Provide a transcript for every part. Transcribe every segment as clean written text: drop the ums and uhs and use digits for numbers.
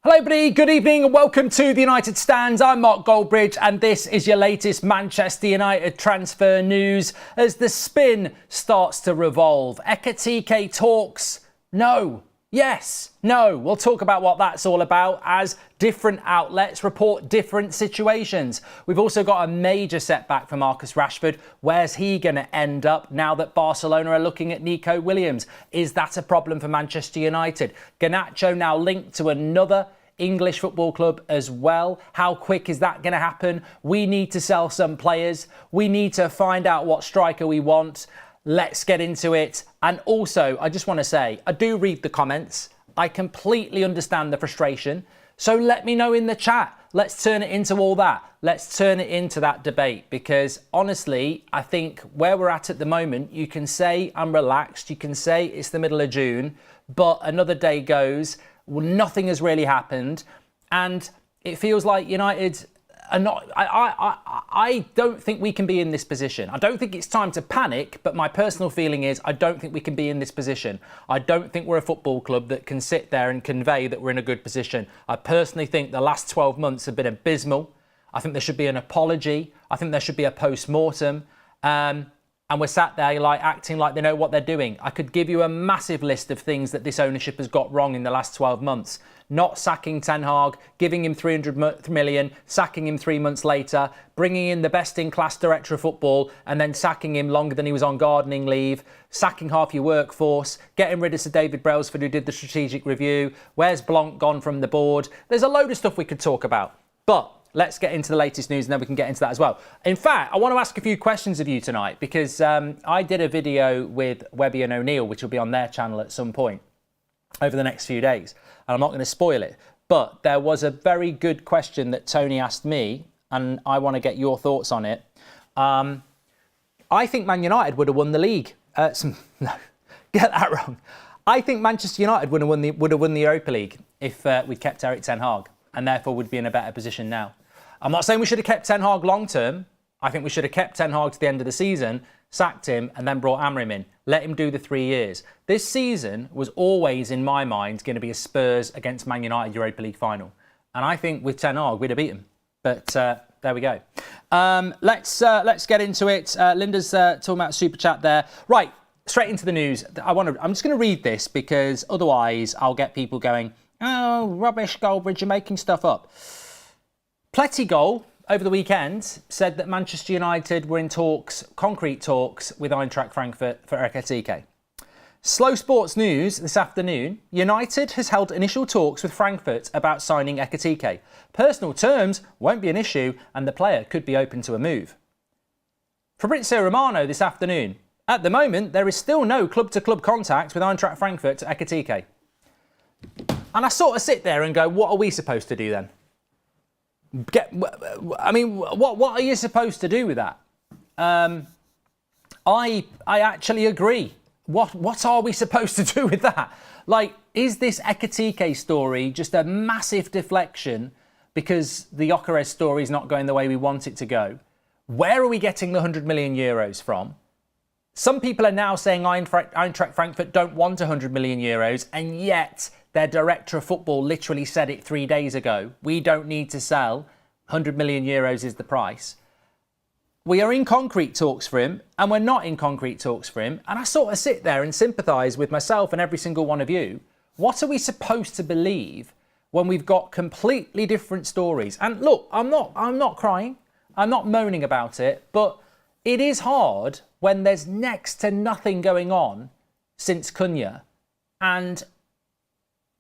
Hello everybody, good evening and welcome to the United Stands. I'm Mark Goldbridge and this is your latest Manchester United transfer news as the spin starts to revolve. Ekitike talks, no, yes, no. We'll talk about what that's all about as different outlets report different situations. We've also got a major setback for Marcus Rashford. Where's he going to end up now that Barcelona are looking at Nico Williams? Is that a problem for Manchester United? Garnacho now linked to another English football club as well. How quick is that going to happen? We need to sell some players. We need to find out what striker we want. Let's get into it. And also, I just want to say, I do read the comments. I completely understand the frustration. So let me know in the chat. Let's turn it into all that. Let's turn it into that debate because honestly, I think where we're at the moment, you can say I'm relaxed. You can say it's the middle of June, but another day goes. Nothing has really happened, and it feels like United are not. I don't think we can be in this position. I don't think it's time to panic, but my personal feeling is I don't think we can be in this position. I don't think we're a football club that can sit there and convey that we're in a good position. I personally think the last 12 months have been abysmal. I think there should be an apology. I think there should be a post-mortem. And we're sat there like acting like they know what they're doing. I could give you a massive list of things that this ownership has got wrong in the last 12 months. Not sacking Ten Hag, giving him 300 million, sacking him 3 months later, bringing in the best-in-class director of football and then sacking him longer than he was on gardening leave, sacking half your workforce, getting rid of Sir David Brailsford who did the strategic review. Where's Blanc gone from the board? There's a load of stuff we could talk about. But let's get into the latest news and then we can get into that as well. In fact, I want to ask a few questions of you tonight because I did a video with Webby and O'Neill, which will be on their channel at some point over the next few days. And I'm not going to spoil it. But there was a very good question that Tony asked me and I want to get your thoughts on it. I think Man United would have won the league. No, get that wrong. I think Manchester United would have won the Europa League if we'd kept Erik Ten Hag, and therefore would be in a better position now. I'm not saying we should have kept Ten Hag long term. I think we should have kept Ten Hag to the end of the season, sacked him and then brought Amrim in. Let him do the 3 years. This season was always, in my mind, going to be a Spurs against Man United Europa League final. And I think with Ten Hag, we'd have beat him. But there we go. Let's get into it. Linda's talking about super chat there. Right, straight into the news. I'm just going to read this because otherwise I'll get people going, oh, rubbish, Goldbridge, you're making stuff up. Pletty over the weekend said that Manchester United were in talks, concrete talks, with Eintracht Frankfurt for Ekitike. Slow Sports News this afternoon, United has held initial talks with Frankfurt about signing Ekitike. Personal terms won't be an issue and the player could be open to a move. Fabrizio Romano this afternoon, at the moment there is still no club-to-club contact with Eintracht Frankfurt to Ekitike. And I sort of sit there and go, what are we supposed to do then? What are you supposed to do with that? I actually agree. What are we supposed to do with that? Like, is this Ekitike story just a massive deflection because the Gyökeres story is not going the way we want it to go? Where are we getting the 100 million euros from? Some people are now saying Eintracht Frankfurt don't want 100 million euros, and yet their director of football literally said it 3 days ago. We don't need to sell. 100 million euros is the price. We are in concrete talks for him, and we're not in concrete talks for him. And I sort of sit there and sympathise with myself and every single one of you. What are we supposed to believe when we've got completely different stories? And look, I'm not crying. I'm not moaning about it, but it is hard when there's next to nothing going on since Cunha, and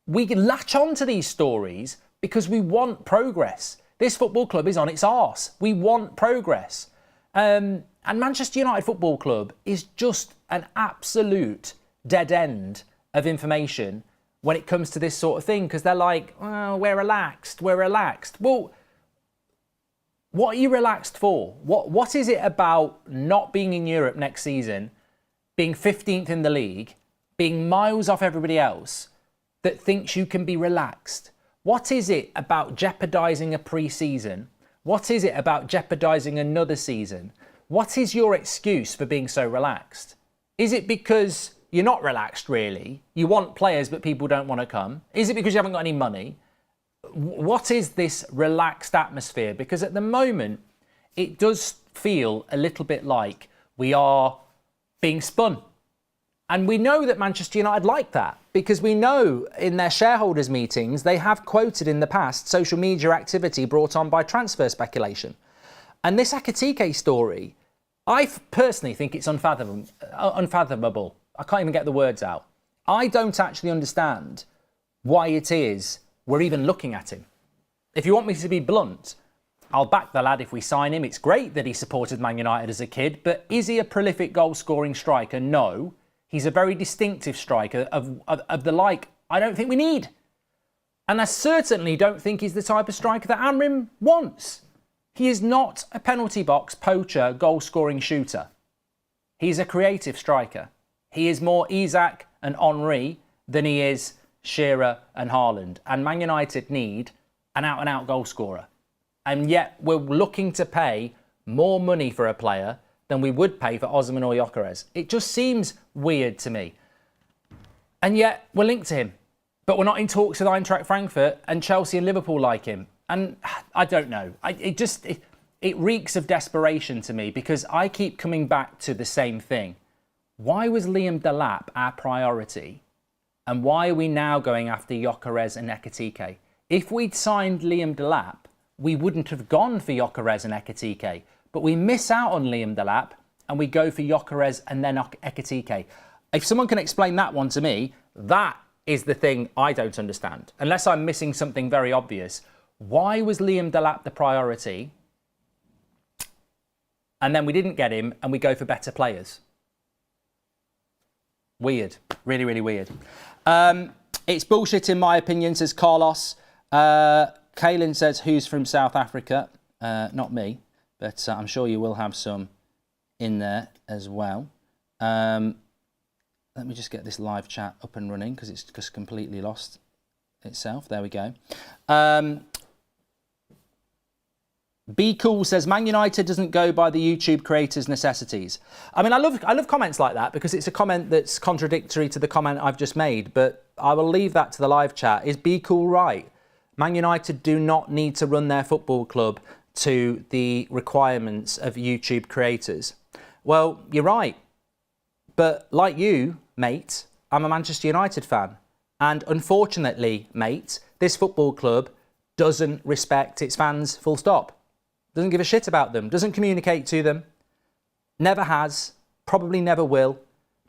we latch on to these stories because we want progress. This football club is on its arse. We want progress. And Manchester United Football Club is just an absolute dead end of information when it comes to this sort of thing because they're like, oh, we're relaxed. Well, what are you relaxed for? What is it about not being in Europe next season, being 15th in the league, being miles off everybody else, that thinks you can be relaxed? What is it about jeopardising a pre-season? What is it about jeopardising another season? What is your excuse for being so relaxed? Is it because you're not relaxed really? You want players but people don't want to come? Is it because you haven't got any money? what is this relaxed atmosphere? Because at the moment, it does feel a little bit like we are being spun. And we know that Manchester United like that, because we know in their shareholders' meetings, they have quoted in the past social media activity brought on by transfer speculation. And this Ekitike story, I personally think it's unfathomable. I can't even get the words out. I don't actually understand why it is we're even looking at him. If you want me to be blunt, I'll back the lad if we sign him. It's great that he supported Man United as a kid, but is he a prolific goal-scoring striker? No. He's a very distinctive striker of the like I don't think we need. And I certainly don't think he's the type of striker that Amrim wants. He is not a penalty box poacher, goal-scoring shooter. He's a creative striker. He is more Isaac and Henry than he is Shearer and Haaland. And Man United need an out-and-out goal scorer. And yet we're looking to pay more money for a player than we would pay for Osimhen or Gyökeres. It just seems weird to me. And yet we're linked to him. But we're not in talks with Eintracht Frankfurt, and Chelsea and Liverpool like him. And I don't know. It reeks of desperation to me, because I keep coming back to the same thing. Why was Liam Delap our priority? And why are we now going after Gyökeres and Ekitike? If we'd signed Liam Delap, we wouldn't have gone for Gyökeres and Ekitike. But we miss out on Liam Delap and we go for Gyökeres and then Ekitike. If someone can explain that one to me, that is the thing I don't understand. Unless I'm missing something very obvious. Why was Liam Delap the priority? And then we didn't get him and we go for better players. Weird. Really, really weird. It's bullshit in my opinion, says Carlos. Kaylin says, who's from South Africa? Not me, but I'm sure you will have some in there as well. Let me just get this live chat up and running, because it's just completely lost itself. There we go. Be Cool says, Man United doesn't go by the YouTube creators' necessities. I mean, I love comments like that, because it's a comment that's contradictory to the comment I've just made, but I will leave that to the live chat. Is Be Cool right? Man United do not need to run their football club to the requirements of YouTube creators. Well, you're right. But like you, mate, I'm a Manchester United fan. And unfortunately, mate, this football club doesn't respect its fans, full stop. Doesn't give a shit about them, doesn't communicate to them, never has, probably never will,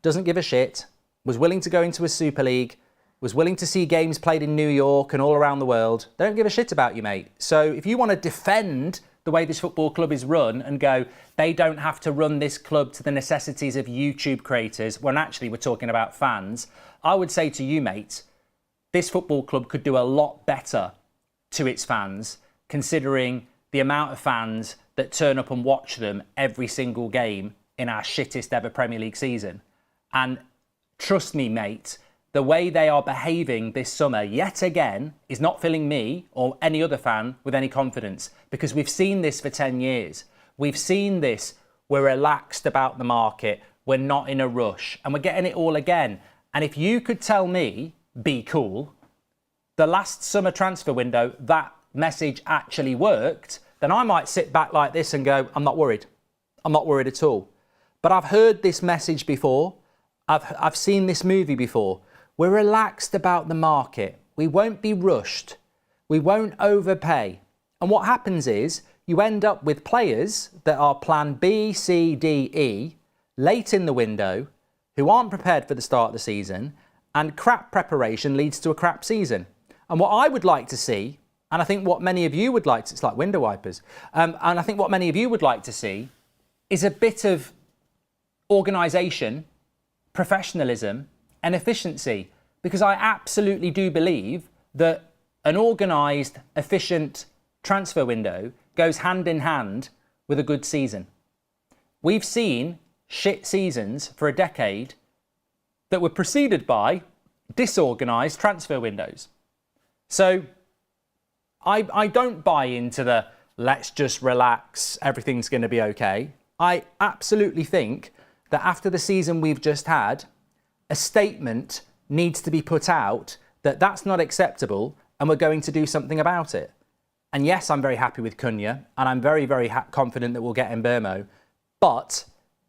doesn't give a shit, was willing to go into a Super League, was willing to see games played in New York and all around the world. They don't give a shit about you, mate. So if you want to defend the way this football club is run and go, they don't have to run this club to the necessities of YouTube creators, when actually we're talking about fans, I would say to you, mate, this football club could do a lot better to its fans, considering the amount of fans that turn up and watch them every single game in our shittest ever Premier League season. And trust me, mate, the way they are behaving this summer, yet again, is not filling me or any other fan with any confidence, because we've seen this for 10 years. We've seen this. We're relaxed about the market. We're not in a rush, and we're getting it all again. And if you could tell me, Be Cool, the last summer transfer window, that message actually worked, then I might sit back like this and go, I'm not worried. I'm not worried at all. But I've heard this message before. I've seen this movie before. We're relaxed about the market. We won't be rushed. We won't overpay. And what happens is you end up with players that are plan B, C, D, E, late in the window, who aren't prepared for the start of the season, and crap preparation leads to a crap season. And what I would like to see, and I think what many of you would like to, it's like window wipers, and I think what many of you would like to see is a bit of organisation, professionalism and efficiency, because I absolutely do believe that an organised, efficient transfer window goes hand in hand with a good season. We've seen shit seasons for a decade that were preceded by disorganised transfer windows. So I don't buy into the let's just relax, everything's going to be okay. I absolutely think that after the season we've just had, a statement needs to be put out that that's not acceptable and we're going to do something about it. And yes, I'm very happy with Cunha, and I'm very, very confident that we'll get Mbeumo. But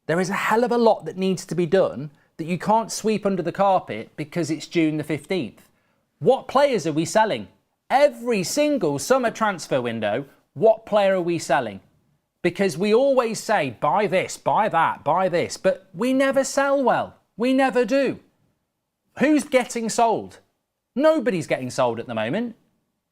there is a hell of a lot that needs to be done that you can't sweep under the carpet because it's June the 15th. What players are we selling? Every single summer transfer window, what player are we selling? Because we always say, buy this, buy that, buy this, but we never sell well. We never do. Who's getting sold? Nobody's getting sold at the moment.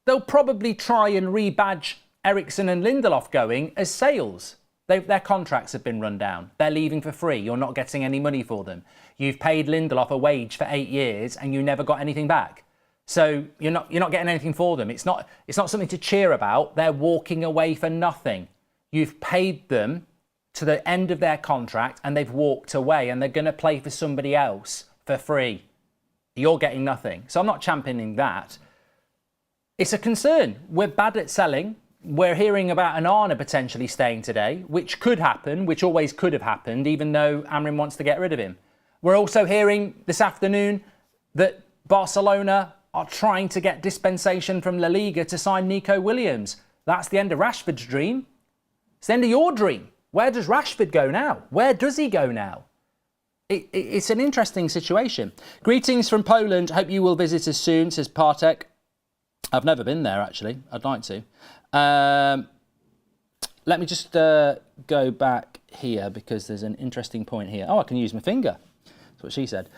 They'll probably try and rebadge Eriksen and Lindelof going as sales. Their contracts have been run down. They're leaving for free. You're not getting any money for them. You've paid Lindelof a wage for 8 years and you never got anything back. So you're not getting anything for them. It's not something to cheer about. They're walking away for nothing. You've paid them to the end of their contract and they've walked away and they're going to play for somebody else for free. You're getting nothing. So I'm not championing that. It's a concern. We're bad at selling. We're hearing about Onana potentially staying today, which could happen, which always could have happened, even though Amrin wants to get rid of him. We're also hearing this afternoon that Barcelona are trying to get dispensation from La Liga to sign Nico Williams. That's the end of Rashford's dream. It's the end of your dream. Where does Rashford go now? Where does he go now? It's an interesting situation. Greetings from Poland. Hope you will visit us soon, says Partek. I've never been there, actually. I'd like to. Let me just go back here because there's an interesting point here. Oh, I can use my finger. That's what she said.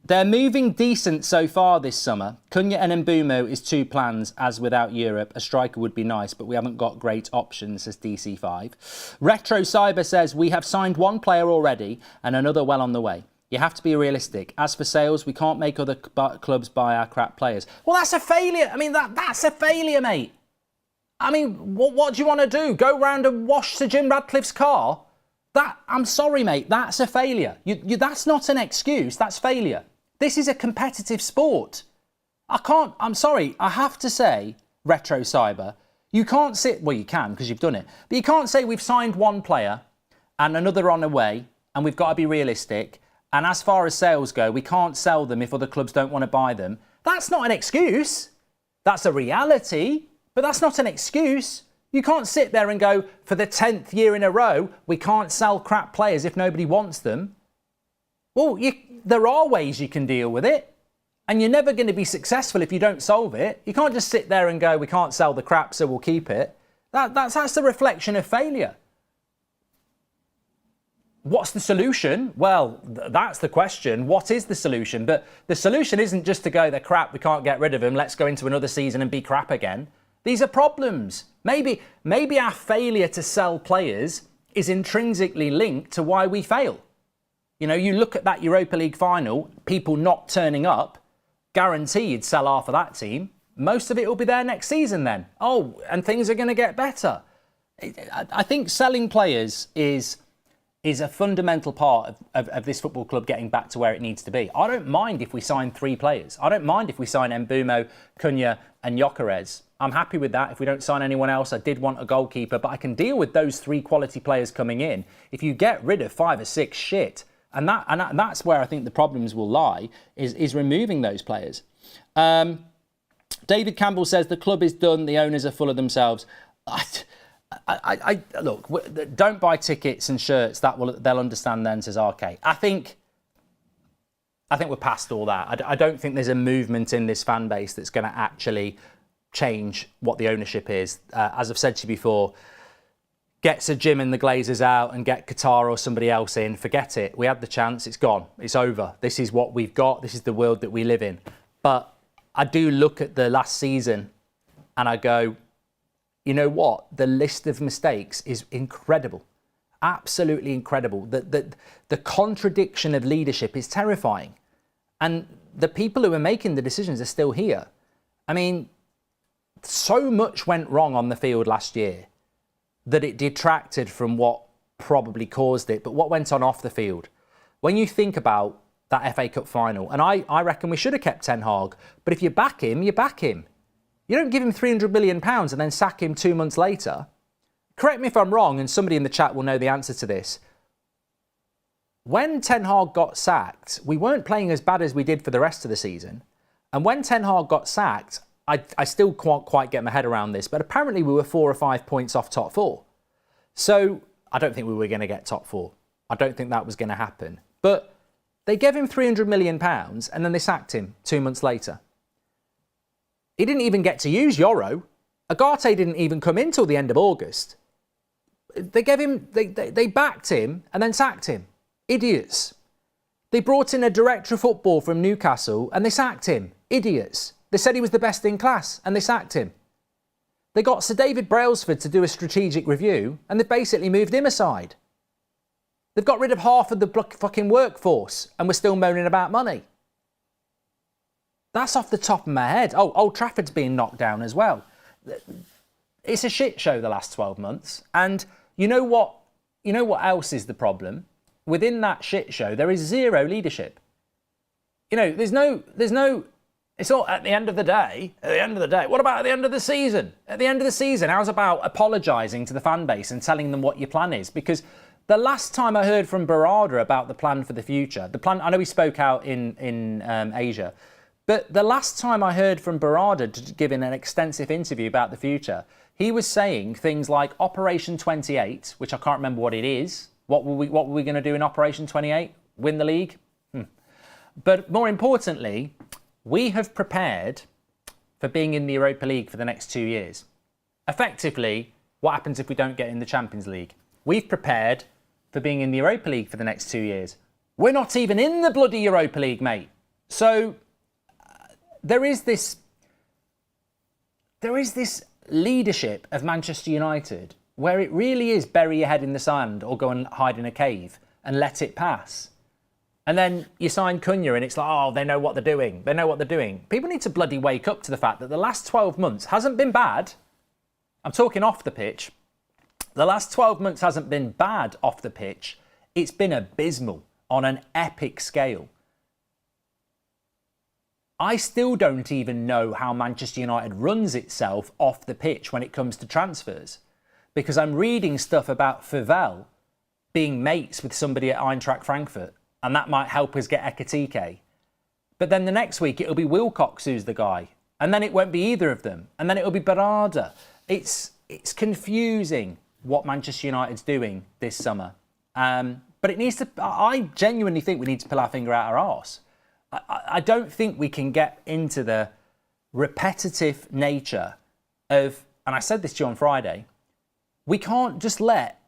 They're moving decent so far this summer. Cunha and Mbeumo is 2 plans, as without Europe. A striker would be nice, but we haven't got great options, says DC5. Retro Cyber says, we have signed 1 player already and another well on the way. You have to be realistic. As for sales, we can't make other clubs buy our crap players. Well, that's a failure. I mean, that's a failure, mate. I mean, what do you want to do? Go round and wash Sir Jim Radcliffe's car? I'm sorry, mate. That's a failure. That's not an excuse. That's failure. This is a competitive sport. I'm sorry. I have to say, Retro Cyber, you can't sit, well, you can because you've done it, but you can't say we've signed 1 player and another on the way and we've got to be realistic. And as far as sales go, we can't sell them if other clubs don't want to buy them. That's not an excuse. That's a reality, but that's not an excuse. You can't sit there and go, for the 10th year in a row, we can't sell crap players if nobody wants them. Well, there are ways you can deal with it, and you're never going to be successful if you don't solve it. You can't just sit there and go, we can't sell the crap, so we'll keep it. That's the reflection of failure. What's the solution? Well, that's the question. What is the solution? But the solution isn't just to go, they're crap, we can't get rid of them, let's go into another season and be crap again. These are problems. Maybe our failure to sell players is intrinsically linked to why we fail. You know, you look at that Europa League final, people not turning up, guarantee you'd sell half of that team. Most of it will be there next season then. Oh, and things are going to get better. I think selling players is a fundamental part of this football club getting back to where it needs to be. I don't mind if we sign 3 players. I don't mind if we sign Mbeumo, Cunha and Gyökeres. I'm happy with that. If we don't sign anyone else, I did want a goalkeeper, but I can deal with those 3 quality players coming in. If you get rid of 5 or 6 shit, and that's where I think the problems will lie, is removing those players. David Campbell says the club is done, the owners are full of themselves. Look, don't buy tickets and shirts. They'll understand then, says RK. I think we're past all that. I don't think there's a movement in this fan base that's going to actually change what the ownership is. As I've said to you before, get Sir Jim and the Glazers out and get Qatar or somebody else in. Forget it. We had the chance. It's gone. It's over. This is what we've got. This is the world that we live in. But I do look at the last season and I go, you know what? The list of mistakes is incredible. Absolutely incredible. The contradiction of leadership is terrifying. And the people who are making the decisions are still here. I mean, so much went wrong on the field last year that it detracted from what probably caused it. But what went on off the field? When you think about that FA Cup final, and I reckon we should have kept Ten Hag, but if you back him, you back him. You don't give him £300 million and then sack him 2 months later. Correct me if I'm wrong, and somebody in the chat will know the answer to this. When Ten Hag got sacked, we weren't playing as bad as we did for the rest of the season. And when Ten Hag got sacked, I still can't quite get my head around this, but apparently we were 4 or 5 points off top 4. So I don't think we were going to get top 4. I don't think that was going to happen. But they gave him £300 million and then they sacked him 2 months later. He didn't even get to use Euro. Agate didn't even come in till the end of August. They backed him and then sacked him. Idiots. They brought in a director of football from Newcastle and they sacked him. Idiots. They said he was the best in class and they sacked him. They got Sir David Brailsford to do a strategic review and they basically moved him aside. They've got rid of half of the fucking workforce and we're still moaning about money. That's off the top of my head. Oh, Old Trafford's being knocked down as well. It's a shit show the last 12 months. And you know what else is the problem? Within that shit show, there is zero leadership. You know, there's no, it's all at the end of the day, what about at the end of the season? At the end of the season, how's about apologising to the fan base and telling them what your plan is? Because the last time I heard from Barada about the plan for the future, I know he spoke out in Asia, but the last time I heard from Barada giving an extensive interview about the future, he was saying things like Operation 28, which I can't remember what it is. What were we going to do in Operation 28? Win the league? But more importantly, we have prepared for being in the Europa League for the next 2 years. Effectively, what happens if we don't get in the Champions League? We've prepared for being in the Europa League for the next 2 years. We're not even in the bloody Europa League, mate. So there is this leadership of Manchester United where it really is bury your head in the sand or go and hide in a cave and let it pass. And then you sign Cunha and it's like, oh, they know what they're doing. They know what they're doing. People need to bloody wake up to the fact that the last 12 months hasn't been bad. I'm talking off the pitch. The last 12 months hasn't been bad off the pitch. It's been abysmal on an epic scale. I still don't even know how Manchester United runs itself off the pitch when it comes to transfers. Because I'm reading stuff about Favel being mates with somebody at Eintracht Frankfurt, and that might help us get Ekitike. But then the next week it'll be Wilcox who's the guy, and then it won't be either of them, and then it'll be Barada. It's confusing what Manchester United's doing this summer. But it needs to. I genuinely think we need to pull our finger out our arse. I don't think we can get into the repetitive nature of, and I said this to you on Friday, we can't just let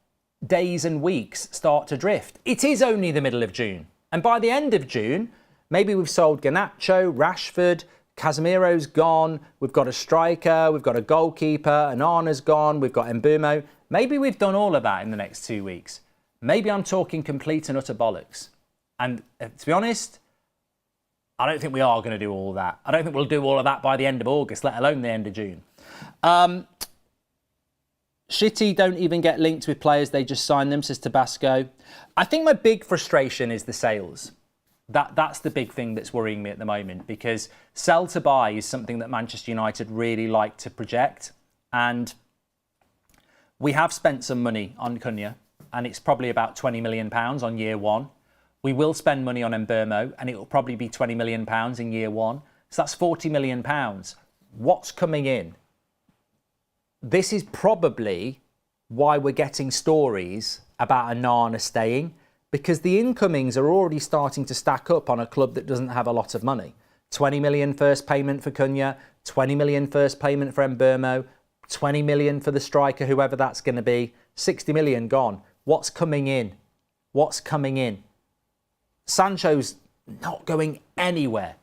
days and weeks start to drift. It is only the middle of June. And by the end of June, maybe we've sold Garnacho, Rashford, Casemiro's gone, we've got a striker, we've got a goalkeeper, Anana's gone, we've got Mbumo. Maybe we've done all of that in the next 2 weeks. Maybe I'm talking complete and utter bollocks. And to be honest, I don't think we are going to do all of that. I don't think we'll do all of that by the end of August, let alone the end of June. Shitty don't even get linked with players, they just sign them, says Tabasco. I think my big frustration is the sales. That's the big thing that's worrying me at the moment, because sell to buy is something that Manchester United really like to project. And we have spent some money on Cunha, and it's probably about £20 million on year one. We will spend money on Mbumo, and it will probably be £20 million in year one. So that's £40 million. What's coming in? This is probably why we're getting stories about Onana staying, because the incomings are already starting to stack up on a club that doesn't have a lot of money. 20 million first payment for Cunha, 20 million first payment for Mbumo, 20 million for the striker, whoever that's going to be, 60 million gone. What's coming in? What's coming in? Sancho's not going anywhere.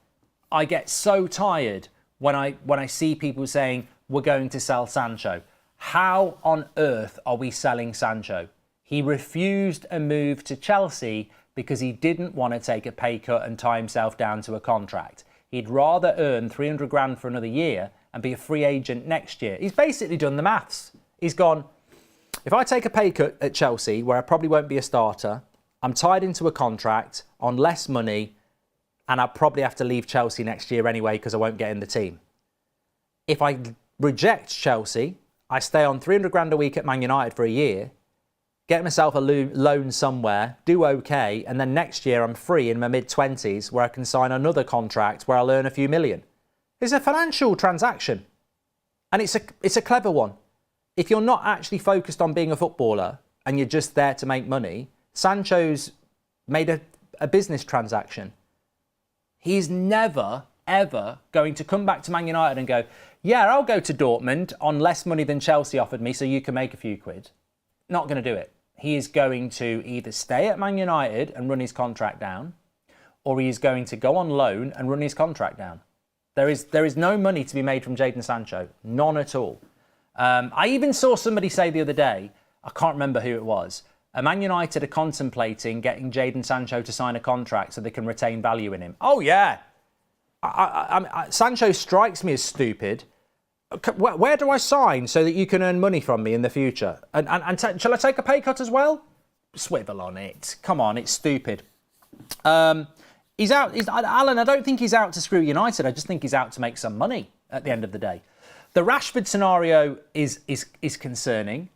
I get so tired when I see people saying, we're going to sell Sancho. How on earth are we selling Sancho? He refused a move to Chelsea because he didn't want to take a pay cut and tie himself down to a contract. He'd rather earn 300 grand for another year and be a free agent next year. He's basically done the maths. He's gone, if I take a pay cut at Chelsea, where I probably won't be a starter, I'm tied into a contract on less money, and I'll probably have to leave Chelsea next year anyway because I won't get in the team. If I reject Chelsea, I stay on 300 grand a week at Man United for a year, get myself a loan somewhere, do okay, and then next year I'm free in my mid-20s where I can sign another contract where I'll earn a few million. It's a financial transaction. And it's a clever one. If you're not actually focused on being a footballer and you're just there to make money, Sancho's made a business transaction. He's never, ever going to come back to Man United and go, yeah, I'll go to Dortmund on less money than Chelsea offered me so you can make a few quid. Not going to do it. He is going to either stay at Man United and run his contract down, or he is going to go on loan and run his contract down. There is no money to be made from Jadon Sancho. None at all. I even saw somebody say the other day, I can't remember who it was, Man United are contemplating getting Jadon Sancho to sign a contract so they can retain value in him. Oh, yeah. Sancho strikes me as stupid. Where do I sign so that you can earn money from me in the future? And shall I take a pay cut as well? Swivel on it. Come on, it's stupid. He's out. Alan, I don't think he's out to screw United. I just think he's out to make some money at the end of the day. The Rashford scenario is concerning.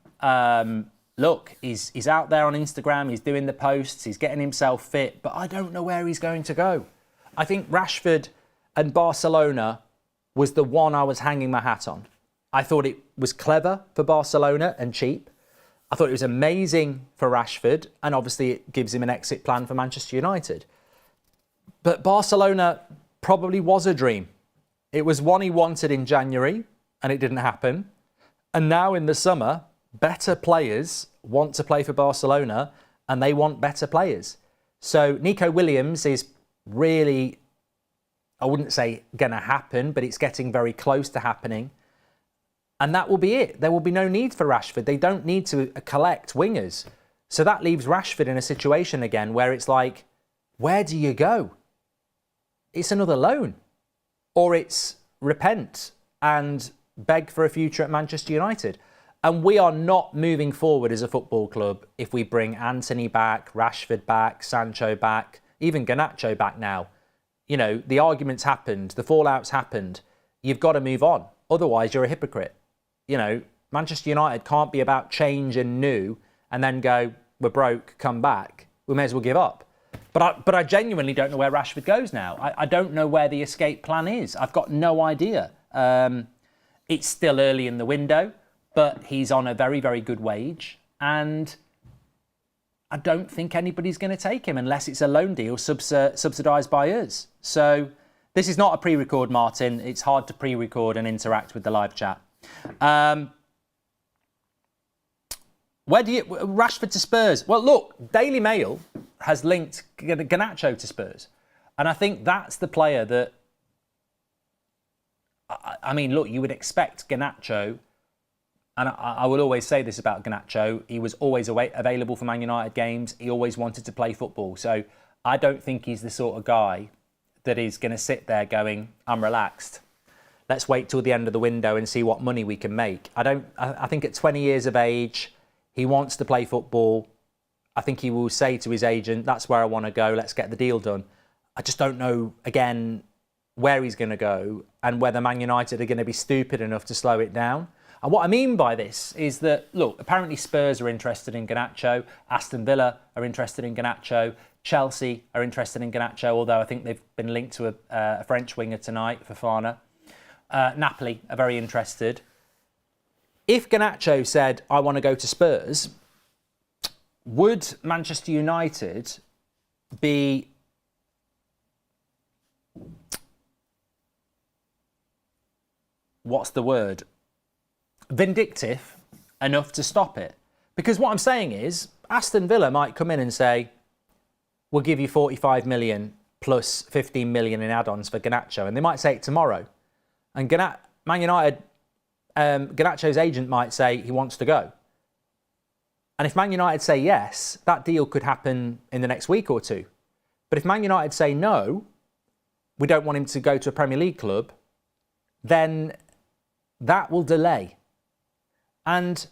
Look, he's out there on Instagram. He's doing the posts. He's getting himself fit. But I don't know where he's going to go. I think Rashford and Barcelona was the one I was hanging my hat on. I thought it was clever for Barcelona and cheap. I thought it was amazing for Rashford. And obviously it gives him an exit plan for Manchester United. But Barcelona probably was a dream. It was one he wanted in January and it didn't happen. And now in the summer, better players want to play for Barcelona and they want better players. So Nico Williams is really, I wouldn't say going to happen, but it's getting very close to happening. And that will be it. There will be no need for Rashford. They don't need to collect wingers. So that leaves Rashford in a situation again where it's like, where do you go? It's another loan. Or it's repent and beg for a future at Manchester United. And we are not moving forward as a football club if we bring Anthony back, Rashford back, Sancho back, even Garnacho back now. You know, the arguments happened, the fallout's happened. You've got to move on. Otherwise, you're a hypocrite. You know, Manchester United can't be about change and new and then go, we're broke, come back. We may as well give up. But I genuinely don't know where Rashford goes now. I don't know where the escape plan is. I've got no idea. It's still early in the window, but he's on a very, very good wage. And I don't think anybody's going to take him unless it's a loan deal subsidised by us. So this is not a pre-record, Martin. It's hard to pre-record and interact with the live chat. Where do you... Rashford to Spurs. Well, look, Daily Mail has linked Garnacho to Spurs. And I think that's the player that... I mean, look, you would expect Garnacho... And I will always say this about Garnacho. He was always available for Man United games. He always wanted to play football. So I don't think he's the sort of guy that is going to sit there going, I'm relaxed. Let's wait till the end of the window and see what money we can make. I think at 20 years of age, he wants to play football. I think he will say to his agent, that's where I want to go. Let's get the deal done. I just don't know, again, where he's going to go and whether Man United are going to be stupid enough to slow it down. And what I mean by this is that, look, apparently Spurs are interested in Garnacho, Aston Villa are interested in Garnacho, Chelsea are interested in Garnacho, although I think they've been linked to a French winger tonight, Fofana. Napoli are very interested. If Garnacho said, I want to go to Spurs, would Manchester United be... What's the word? Vindictive enough to stop it? Because what I'm saying is Aston Villa might come in and say, we'll give you 45 million plus 15 million in add-ons for Garnacho, and they might say it tomorrow. And Man United, Garnacho's agent might say he wants to go. And if Man United say yes, that deal could happen in the next week or two. But if Man United say no, we don't want him to go to a Premier League club, then that will delay. And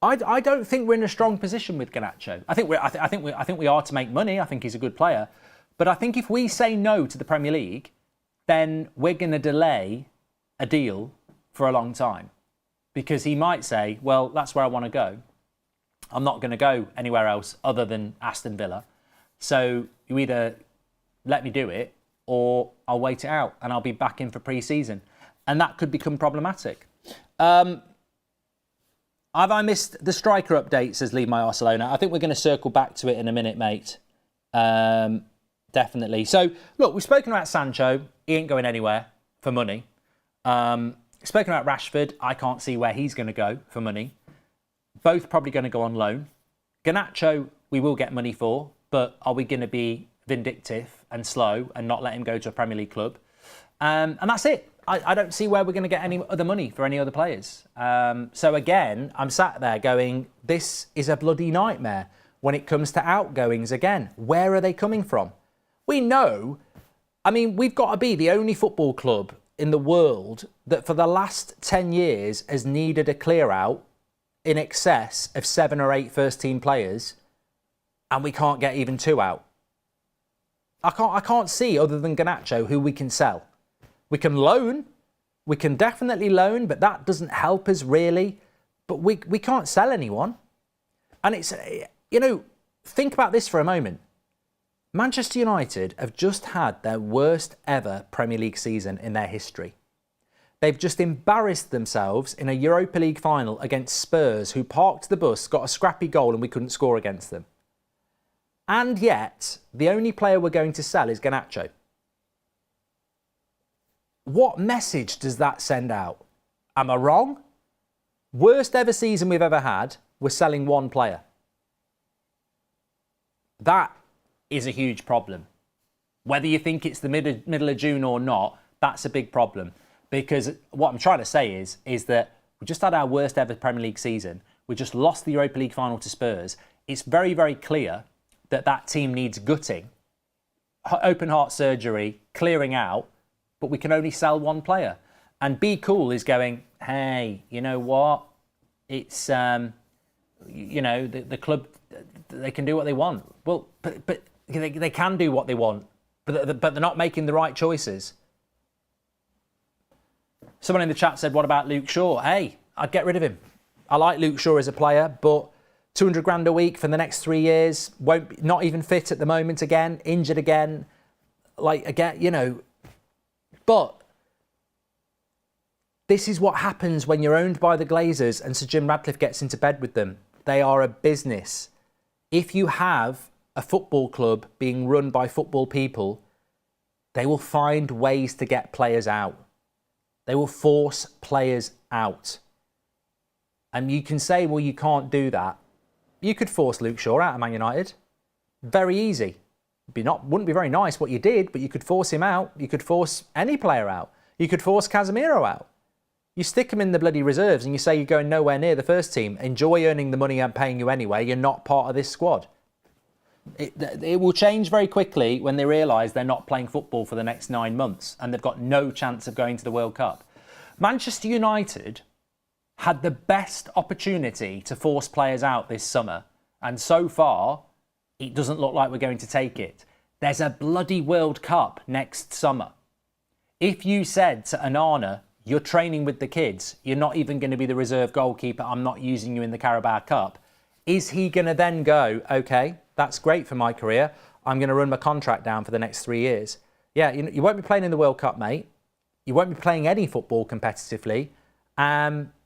I don't think we're in a strong position with Garnacho. I think we are to make money. I think he's a good player. But I think if we say no to the Premier League, then we're going to delay a deal for a long time. Because he might say, well, that's where I want to go. I'm not going to go anywhere else other than Aston Villa. So you either let me do it or I'll wait it out and I'll be back in for pre-season. And that could become problematic. Have I missed the striker update, says Leave My Barcelona? I think we're going to circle back to it in a minute, mate. Definitely. So, look, we've spoken about Sancho. He ain't going anywhere for money. Spoken about Rashford. I can't see where he's going to go for money. Both probably going to go on loan. Garnacho, we will get money for, but are we going to be vindictive and slow and not let him go to a Premier League club? And that's it. I don't see where we're going to get any other money for any other players. So again, I'm sat there going, this is a bloody nightmare when it comes to outgoings again. Where are they coming from? We know, I mean, we've got to be the only football club in the world that for the last 10 years has needed a clear out in excess of 7 or 8 first team players, and we can't get even 2 out. I can't see, other than Garnacho, who we can sell. We can loan. We can definitely loan, but that doesn't help us really. But we can't sell anyone. And it's, you know, think about this for a moment. Manchester United have just had their worst ever Premier League season in their history. They've just embarrassed themselves in a Europa League final against Spurs, who parked the bus, got a scrappy goal, and we couldn't score against them. And yet, the only player we're going to sell is Garnacho. What message does that send out? Am I wrong? Worst ever season we've ever had, we're selling one player. That is a huge problem. Whether you think it's the middle of June or not, that's a big problem. Because what I'm trying to say is that we just had our worst ever Premier League season. We just lost the Europa League final to Spurs. It's very, very clear that that team needs gutting, open heart surgery, clearing out, but we can only sell one player. And Be Cool is going, hey, you know what? It's, you know, the club, they can do what they want. Well, but they can do what they want, but they're not making the right choices. Someone in the chat said, what about Luke Shaw? Hey, I'd get rid of him. I like Luke Shaw as a player, but 200 grand a week for the next 3 years, not even fit at the moment again, injured again, like again, you know. But this is what happens when you're owned by the Glazers and Sir Jim Ratcliffe gets into bed with them. They are a business. If you have a football club being run by football people, they will find ways to get players out. They will force players out. And you can say, well, you can't do that. You could force Luke Shaw out of Man United. Very easy. Wouldn't be very nice what you did, but you could force him out. You could force any player out. You could force Casemiro out. You stick him in the bloody reserves and you say you're going nowhere near the first team. Enjoy earning the money I'm paying you anyway. You're not part of this squad. It will change very quickly when they realise they're not playing football for the next 9 months and they've got no chance of going to the World Cup. Manchester United had the best opportunity to force players out this summer, and so far it doesn't look like we're going to take it. There's a bloody World Cup next summer. If you said to Onana, you're training with the kids, you're not even going to be the reserve goalkeeper, I'm not using you in the Carabao Cup, is he going to then go, okay, that's great for my career, I'm going to run my contract down for the next 3 years? Yeah, you won't be playing in the World Cup, mate. You won't be playing any football competitively.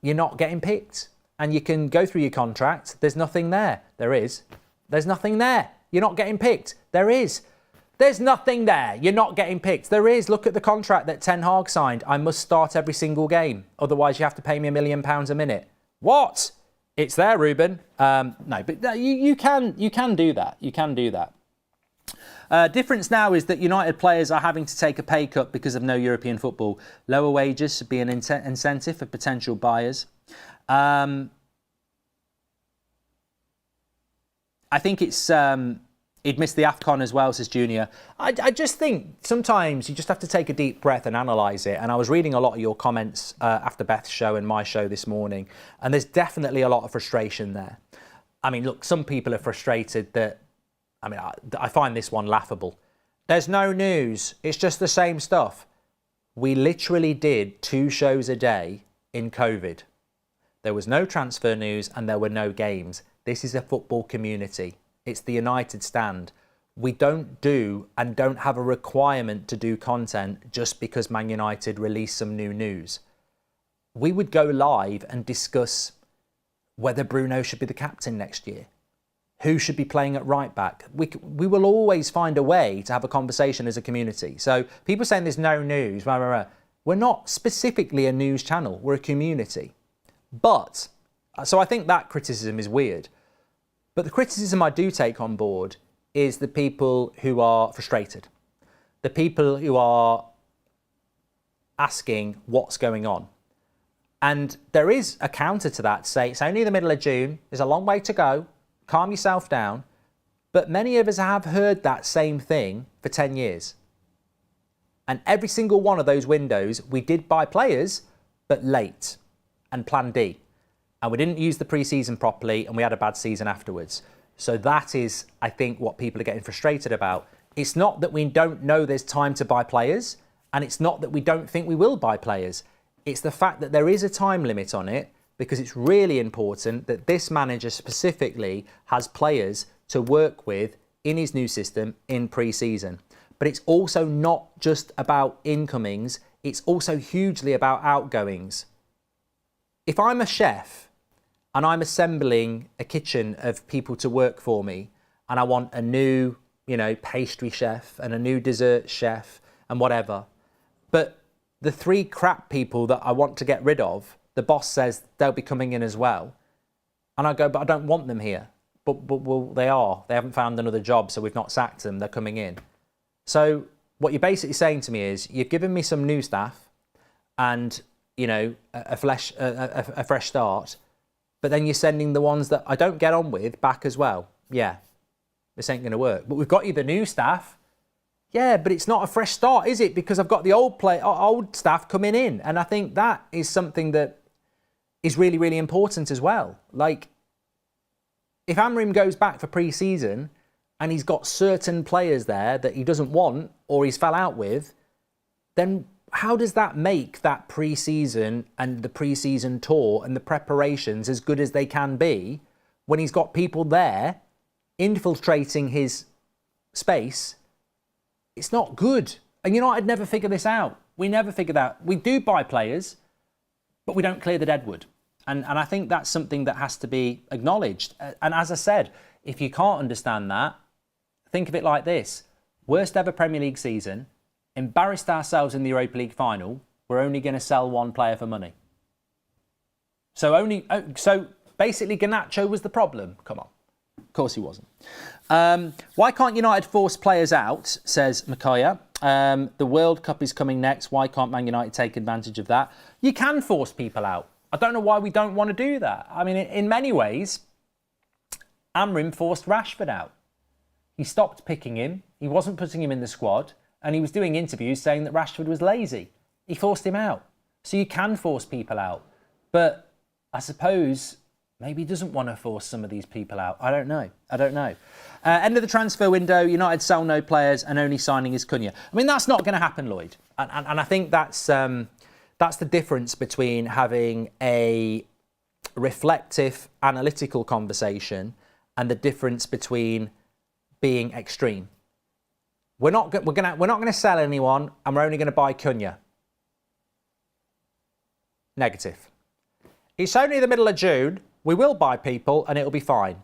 You're not getting picked. And you can go through your contract. There's nothing there. There is. There's nothing there. You're not getting picked. There is. There's nothing there. You're not getting picked. There is. Look at the contract that Ten Hag signed. I must start every single game. Otherwise, you have to pay me £1 million a minute. What? It's there, Ruben. No, but you can do that. You can do that. Difference now is that United players are having to take a pay cut because of no European football. Lower wages should be an incentive for potential buyers. I think it's he'd missed the AFCON as well, says Junior. I just think sometimes you just have to take a deep breath and analyse it. And I was reading a lot of your comments after Beth's show and my show this morning, and there's definitely a lot of frustration there. I mean, look, some people are frustrated that, I find this one laughable. There's no news. It's just the same stuff. We literally did 2 shows a day in COVID. There was no transfer news and there were no games. This is a football community. It's the United Stand. we don't do and don't have a requirement to do content just because Man United release some new news. We would go live and discuss whether Bruno should be the captain next year, who should be playing at right back. We will always find a way to have a conversation as a community. So people saying there's no news, we're not specifically a news channel, we're a community. But, so I think that criticism is weird. But the criticism I do take on board is the people who are frustrated. The people who are asking what's going on. And there is a counter to that to say it's only the middle of June, there's a long way to go, calm yourself down. But many of us have heard that same thing for 10 years. And every single one of those windows, we did buy players, but late and plan D. And we didn't use the pre-season properly and we had a bad season afterwards. So that is, I think, what people are getting frustrated about. It's not that we don't know there's time to buy players, and it's not that we don't think we will buy players. It's the fact that there is a time limit on it, because it's really important that this manager specifically has players to work with in his new system in pre-season. But it's also not just about incomings, it's also hugely about outgoings. If I'm a chef and I'm assembling a kitchen of people to work for me, and I want a new, pastry chef and a new dessert chef and whatever, but the 3 crap people that I want to get rid of, the boss says they'll be coming in as well. And I go, but I don't want them here. But well, they are. They haven't found another job, so we've not sacked them. They're coming in. So what you're basically saying to me is, you've given me some new staff and, a fresh start, but then you're sending the ones that I don't get on with back as well. Yeah, this ain't going to work. But we've got you the new staff. Yeah, but it's not a fresh start, is it? Because I've got the old staff coming in. And I think that is something that is really, really important as well. Like, if Amrim goes back for pre-season and he's got certain players there that he doesn't want or he's fell out with, then how does that make that pre-season and the pre-season tour and the preparations as good as they can be when he's got people there infiltrating his space? It's not good. And United never figure this out. We never figure that out. We do buy players, but we don't clear the deadwood. And I think that's something that has to be acknowledged. And as I said, if you can't understand that, think of it like this. Worst ever Premier League season, embarrassed ourselves in the Europa League final, we're only going to sell 1 player for money. So basically Garnacho was the problem. Come on. Of course he wasn't. Why can't United force players out, says Makoya. The World Cup is coming next. Why can't Man United take advantage of that? You can force people out. I don't know why we don't want to do that. I mean, in many ways, Amrim forced Rashford out. He stopped picking him. He wasn't putting him in the squad. And he was doing interviews saying that Rashford was lazy. He forced him out. So you can force people out. But I suppose maybe he doesn't want to force some of these people out. I don't know. End of the transfer window, United sell no players and only signing is Cunha. I mean, that's not going to happen, Lloyd. And I think that's the difference between having a reflective, analytical conversation and the difference between being extreme. We're not going to sell anyone, and we're only going to buy Cunha. Negative. It's only the middle of June. We will buy people, and it'll be fine.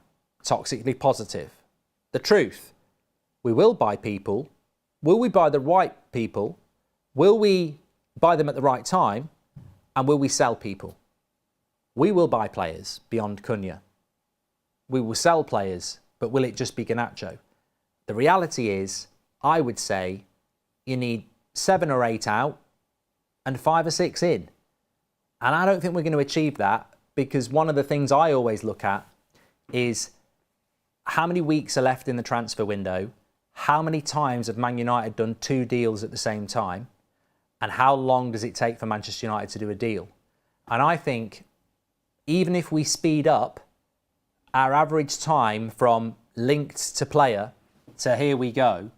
Toxically positive. The truth. We will buy people. Will we buy the right people? Will we buy them at the right time? And will we sell people? We will buy players beyond Cunha. We will sell players, but will it just be Garnacho? The reality is, I would say, you need 7 or 8 out and 5 or 6 in. And I don't think we're going to achieve that, because one of the things I always look at is how many weeks are left in the transfer window, how many times have Man United done 2 deals at the same time, and how long does it take for Manchester United to do a deal? And I think even if we speed up, our average time from linked to player to here we go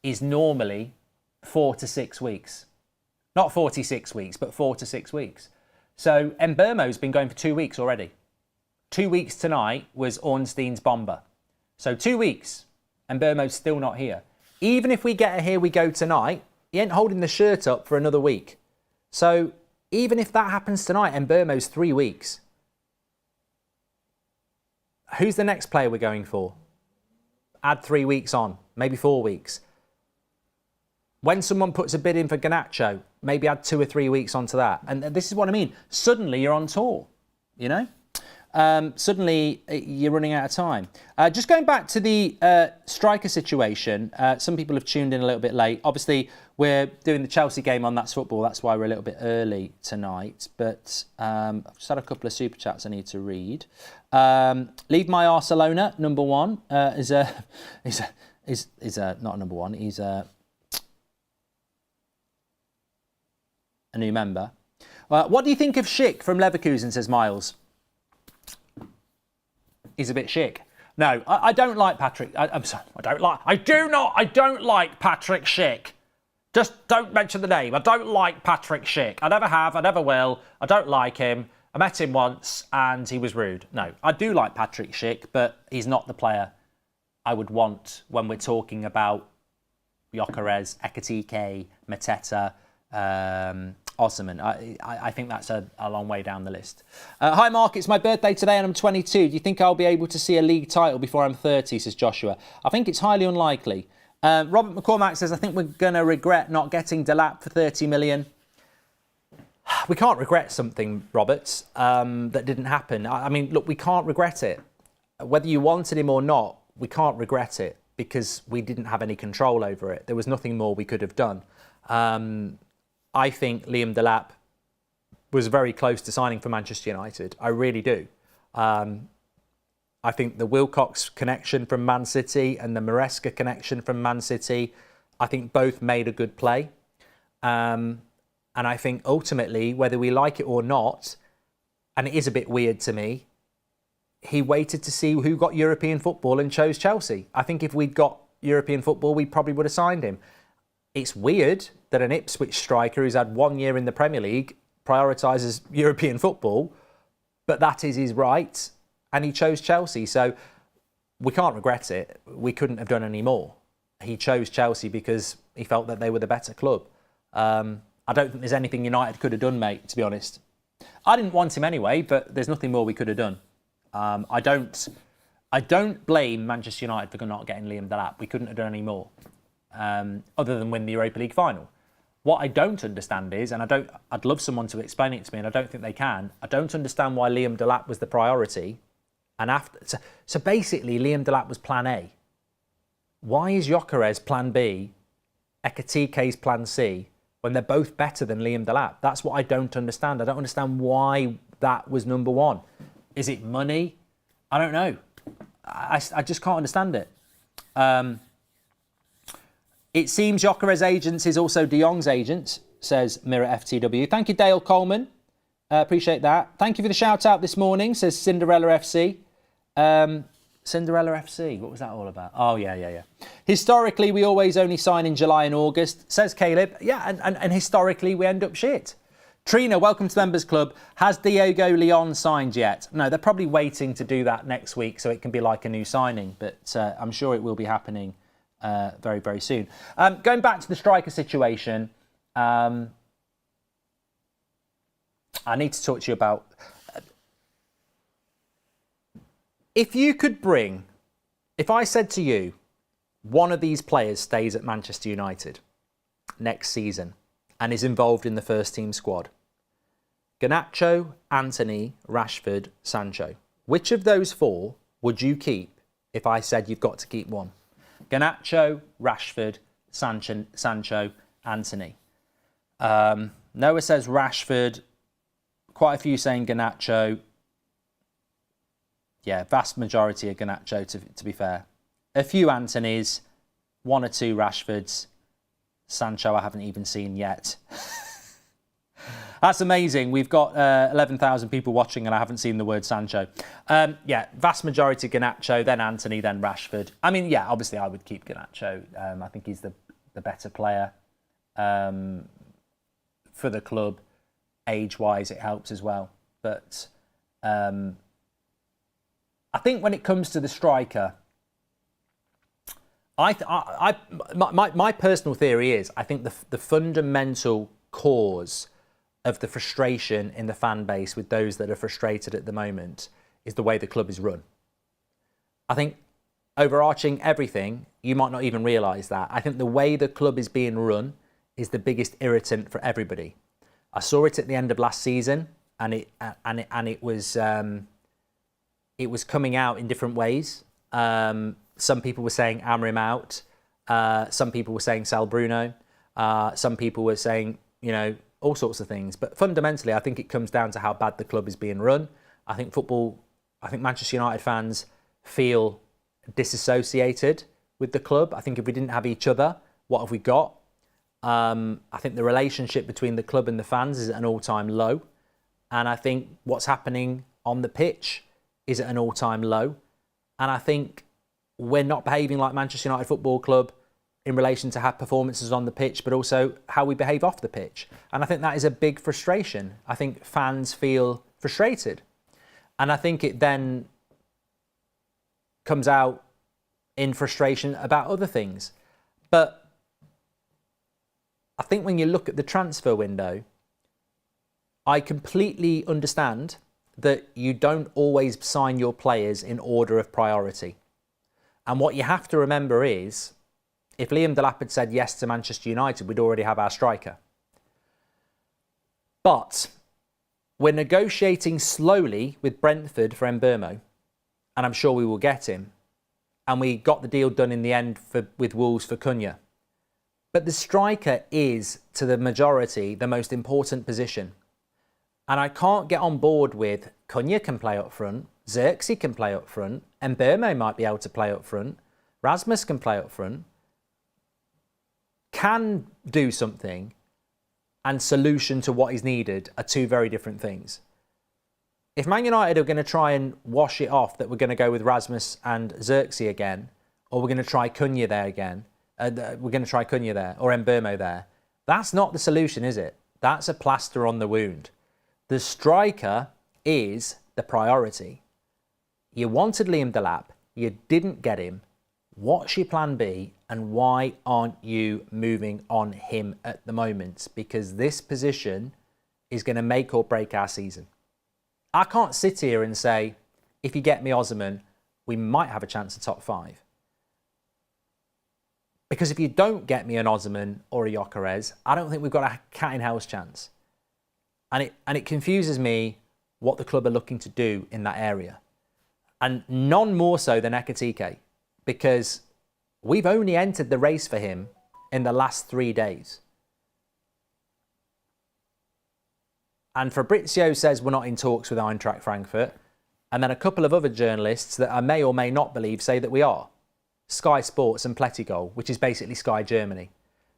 is normally 4 to 6 weeks. Not 46 weeks, but 4 to 6 weeks. So Mbeumo's been going for 2 weeks already. 2 weeks tonight was Ornstein's bomber. So 2 weeks. and Burmo's still not here. Even if we get a here we go tonight, he ain't holding the shirt up for another week. So even if that happens tonight and Burmo's 3 weeks, who's the next player we're going for? Add 3 weeks on, maybe 4 weeks. When someone puts a bid in for Garnacho, maybe add 2 or 3 weeks onto that. And this is what I mean. Suddenly you're on tour, you know? Suddenly you're running out of time. Just going back to the striker situation, some people have tuned in a little bit late. Obviously, we're doing the Chelsea game on That's Football. That's why we're a little bit early tonight. But I've just had a couple of super chats I need to read. Leave My Barcelona, number one, is not a number one. He's a new member. What do you think of Schick from Leverkusen, says Miles? He's a bit Schick. No, I don't like Patrick. I'm sorry, I don't like Patrick Schick. Just don't mention the name. I don't like Patrick Schick. I never have, I never will. I don't like him. I met him once and he was rude. No, I do like Patrick Schick, but he's not the player I would want when we're talking about Gyökeres, Ekitike, Mateta, Osman. I think that's a long way down the list. Hi Mark, it's my birthday today and I'm 22. Do you think I'll be able to see a league title before I'm 30, says Joshua? I think it's highly unlikely. Robert McCormack says, I think we're going to regret not getting Delap for 30 million. We can't regret something, Robert, that didn't happen. I mean, look, we can't regret it. Whether you wanted him or not, we can't regret it because we didn't have any control over it. There was nothing more we could have done. I think Liam Delap was very close to signing for Manchester United. I really do. I think the Wilcox connection from Man City and the Maresca connection from Man City, I think both made a good play. And I think ultimately, whether we like it or not, and it is a bit weird to me, he waited to see who got European football and chose Chelsea. I think if we'd got European football, we probably would have signed him. It's weird that an Ipswich striker who's had 1 year in the Premier League prioritises European football, but that is his right, and he chose Chelsea. So we can't regret it. We couldn't have done any more. He chose Chelsea because he felt that they were the better club. I don't think there's anything United could have done, mate, to be honest. I didn't want him anyway, but there's nothing more we could have done. I don't blame Manchester United for not getting Liam Delap. We couldn't have done any more, other than win the Europa League final. What I don't understand is, and I'd love someone to explain it to me, and I don't think they can. I don't understand why Liam Delap was the priority, and so basically Liam Delap was Plan A. Why is Gyökeres Plan B, Ekitike's Plan C, when they're both better than Liam Delap? That's what I don't understand. I don't understand why that was number one. Is it money? I don't know. I just can't understand it. It seems Gyökeres' agent is also De Jong's agent, says Mirror FTW. Thank you, Dale Coleman. Appreciate that. Thank you for the shout out this morning, says Cinderella FC. Cinderella FC, what was that all about? Oh, yeah. Historically, we always only sign in July and August, says Caleb. Yeah, and historically, we end up shit. Trina, welcome to the Members Club. Has Diego Leon signed yet? No, they're probably waiting to do that next week so it can be like a new signing, but I'm sure it will be happening very, very soon. Going back to the striker situation, I need to talk to you about... If I said to you, one of these players stays at Manchester United next season and is involved in the first team squad, Garnacho, Antony, Rashford, Sancho, which of those four would you keep if I said you've got to keep one? Garnacho, Rashford, Sancho, Antony. Noah says Rashford. Quite a few saying Garnacho. Yeah, vast majority of Garnacho, to be fair. A few Antonys, one or two Rashfords. Sancho I haven't even seen yet. That's amazing. We've got 11,000 people watching and I haven't seen the word Sancho. Yeah, vast majority Garnacho, then Antony, then Rashford. I mean, yeah, obviously I would keep Garnacho. I think he's the better player for the club. Age-wise, it helps as well. But I think when it comes to the striker, My personal theory is I think the fundamental cause of the frustration in the fan base with those that are frustrated at the moment is the way the club is run. I think overarching everything, you might not even realise that. I think the way the club is being run is the biggest irritant for everybody. I saw it at the end of last season, and it was coming out in different ways. Some people were saying Amrim out. Some people were saying sell Bruno. Some people were saying, you know, all sorts of things. But fundamentally, I think it comes down to how bad the club is being run. I think Manchester United fans feel disassociated with the club. I think if we didn't have each other, what have we got? I think the relationship between the club and the fans is at an all-time low. And I think what's happening on the pitch is at an all-time low. And I think we're not behaving like Manchester United Football Club in relation to how performances on the pitch, but also how we behave off the pitch. And I think that is a big frustration. I think fans feel frustrated. And I think it then comes out in frustration about other things. But I think when you look at the transfer window, I completely understand that you don't always sign your players in order of priority. And what you have to remember is, if Liam Delap had said yes to Manchester United, we'd already have our striker. But we're negotiating slowly with Brentford for Mbeumo, and I'm sure we will get him. And we got the deal done in the end with Wolves for Cunha. But the striker is, to the majority, the most important position. And I can't get on board with Cunha can play up front, Xerxes can play up front, Mbeumo might be able to play up front, Rasmus can play up front, can do something, and solution to what is needed are two very different things. If Man United are going to try and wash it off that we're going to go with Rasmus and Xerxes again, or we're going to try Cunha there again, we're going to try Cunha there, or Mbeumo there, that's not the solution, is it? That's a plaster on the wound. The striker is the priority. You wanted Liam Delap, you didn't get him. What's your plan B, and why aren't you moving on him at the moment? Because this position is going to make or break our season. I can't sit here and say, if you get me Osimhen, we might have a chance at top 5. Because if you don't get me an Osimhen or a Gyökeres, I don't think we've got a cat-in-house chance. And it confuses me what the club are looking to do in that area. And none more so than Ekitike, because we've only entered the race for him in the last 3 days. And Fabrizio says we're not in talks with Eintracht Frankfurt. And then a couple of other journalists that I may or may not believe say that we are. Sky Sports and Plettigol, which is basically Sky Germany.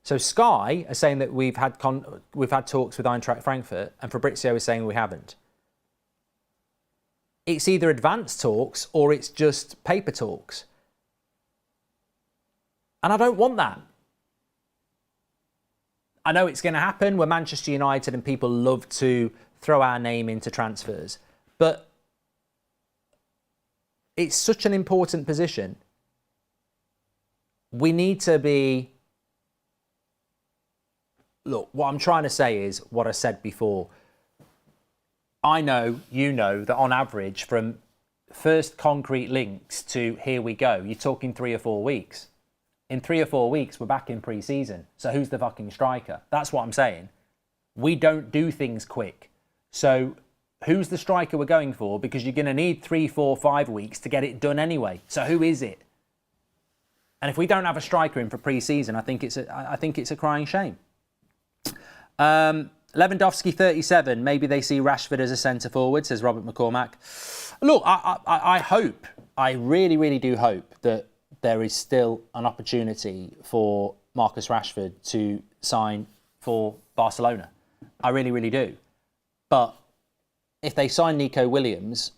So Sky are saying that we've had talks with Eintracht Frankfurt, and Fabrizio is saying we haven't. It's either advanced talks or it's just paper talks. And I don't want that. I know it's going to happen. We're Manchester United and people love to throw our name into transfers. But it's such an important position. We need to be... Look, what I'm trying to say is what I said before. I know, you know, that on average from first concrete links to here we go, you're talking 3 or 4 weeks. In 3 or 4 weeks, we're back in pre-season. So who's the fucking striker? That's what I'm saying. We don't do things quick. So who's the striker we're going for? Because you're going to need 3, 4, 5 weeks to get it done anyway. So who is it? And if we don't have a striker in for pre-season, I think it's a crying shame. Lewandowski 37. Maybe they see Rashford as a centre forward, says Robert McCormack. Look, I hope, I really, really do hope that there is still an opportunity for Marcus Rashford to sign for Barcelona. I really, really do. But if they sign Nico Williams,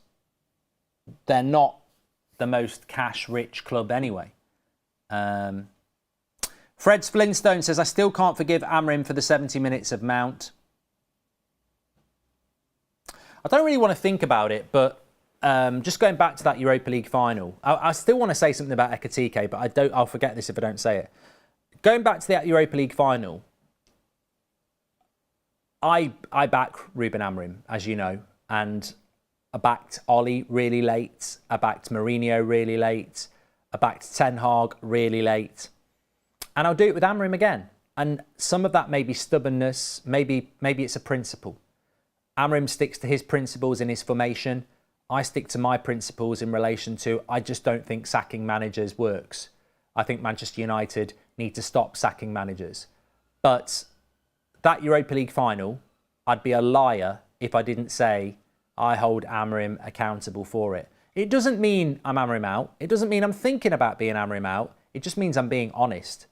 they're not the most cash-rich club anyway. Fred's Flintstone says, I still can't forgive Amrim for the 70 minutes of Mount. I don't really want to think about it, but just going back to that Europa League final, I still want to say something about Ekitike, but I'll forget this if I don't say it. Going back to that Europa League final, I back Ruben Amorim, as you know, and I backed Ollie really late. I backed Mourinho really late. I backed Ten Hag really late. And I'll do it with Amorim again. And some of that may be stubbornness, maybe it's a principle. Amorim sticks to his principles in his formation. I stick to my principles in relation to, I just don't think sacking managers works. I think Manchester United need to stop sacking managers. But that Europa League final, I'd be a liar if I didn't say I hold Amorim accountable for it. It doesn't mean I'm Amorim out. It doesn't mean I'm thinking about being Amorim out. It just means I'm being honest.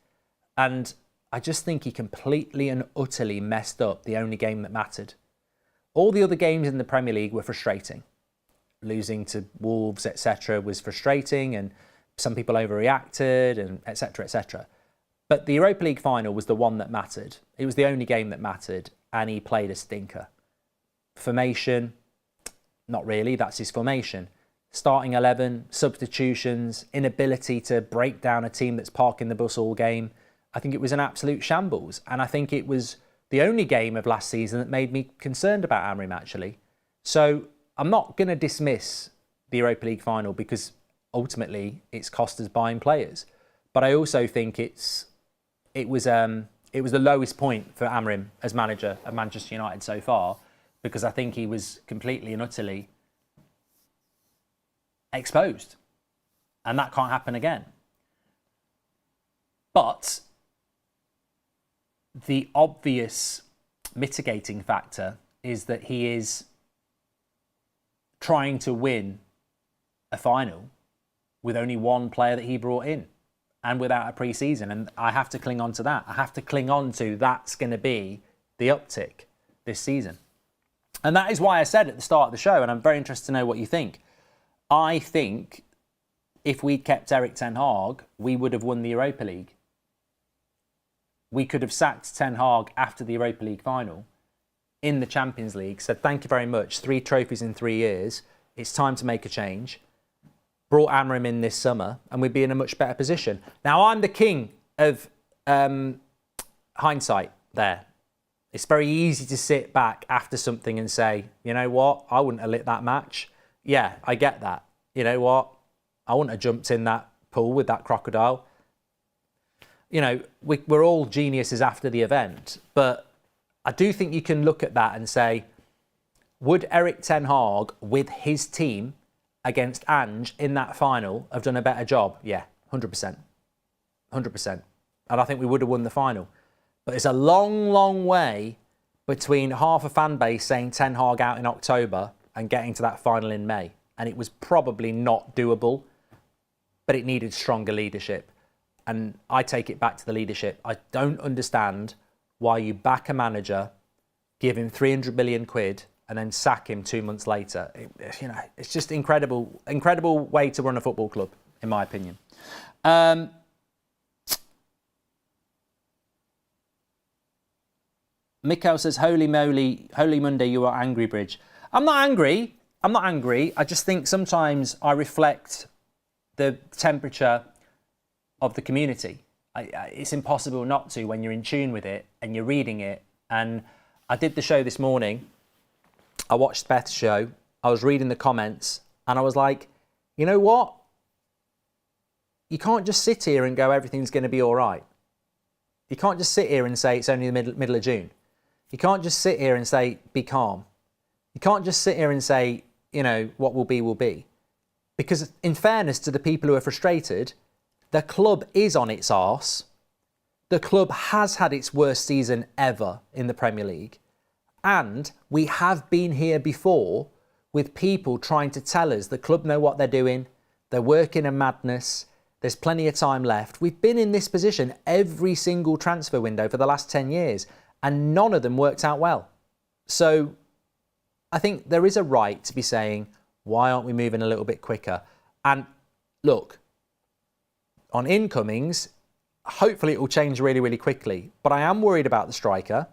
And I just think he completely and utterly messed up the only game that mattered. All the other games in the Premier League were frustrating. Losing to Wolves, etc. was frustrating, and some people overreacted, and etc., etc. But the Europa League final was the one that mattered. It was the only game that mattered, and he played a stinker. Formation, not really, that's his formation. Starting 11, substitutions, inability to break down a team that's parking the bus all game. I think it was an absolute shambles, and I think it was the only game of last season that made me concerned about Amorim, actually. So I'm not going to dismiss the Europa League final because ultimately it's cost us buying players. But I also think it was the lowest point for Amorim as manager of Manchester United so far, because I think he was completely and utterly exposed. And that can't happen again. But the obvious mitigating factor is that he is trying to win a final with only one player that he brought in and without a pre-season. And I have to cling on to that. I have to cling on to that's going to be the uptick this season. And that is why I said at the start of the show, and I'm very interested to know what you think. I think if we'd kept Erik Ten Hag, we would have won the Europa League. We could have sacked Ten Hag after the Europa League final in the Champions League, said thank you very much, 3 trophies in 3 years, it's time to make a change. Brought Amorim in this summer and we'd be in a much better position. Now, I'm the king of hindsight there. It's very easy to sit back after something and say, you know what, I wouldn't have lit that match. Yeah, I get that. You know what, I wouldn't have jumped in that pool with that crocodile. You know, we're all geniuses after the event, but I do think you can look at that and say, would Erik Ten Hag with his team against Ange in that final have done a better job? Yeah, 100%. 100%. And I think we would have won the final. But it's a long, long way between half a fan base saying Ten Hag out in October and getting to that final in May. And it was probably not doable, but it needed stronger leadership. And I take it back to the leadership. I don't understand why you back a manager, give him 300 million quid, and then sack him 2 months later. It's just incredible way to run a football club, in my opinion. Mikhail says, holy moly, holy Monday, you are angry, Bridge. I'm not angry. I just think sometimes I reflect the temperature of the community. It's impossible not to when you're in tune with it and you're reading it. And I did the show this morning. I watched Beth's show. I was reading the comments and I was like, you know what? You can't just sit here and go, everything's going to be all right. You can't just sit here and say it's only the middle of June. You can't just sit here and say, be calm. You can't just sit here and say, you know, what will be, will be. Because in fairness to the people who are frustrated, the club is on its arse. The club has had its worst season ever in the Premier League. And we have been here before with people trying to tell us the club know what they're doing. They're working a madness. There's plenty of time left. We've been in this position every single transfer window for the last 10 years, and none of them worked out well. So I think there is a right to be saying, why aren't we moving a little bit quicker? And look, on incomings, hopefully it will change really, really quickly. But I am worried about the striker,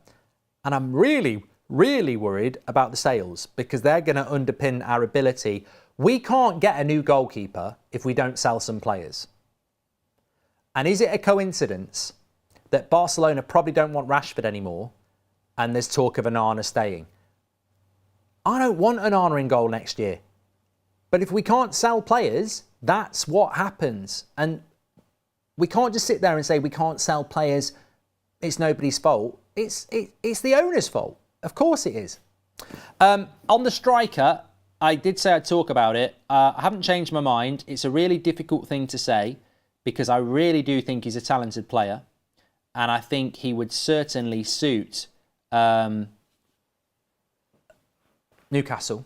and I'm really, really worried about the sales, because they're going to underpin our ability We can't get a new goalkeeper if we don't sell some players. And is it a coincidence that Barcelona probably don't want Rashford anymore and there's talk of Onana staying? I don't want Onana in goal next year. But if we can't sell players, that's what happens. And we can't just sit there and say we can't sell players, it's nobody's fault. It's the owner's fault. Of course it is. On the striker, I did say I'd talk about it. I haven't changed my mind. It's a really difficult thing to say because I really do think he's a talented player. And I think he would certainly suit Newcastle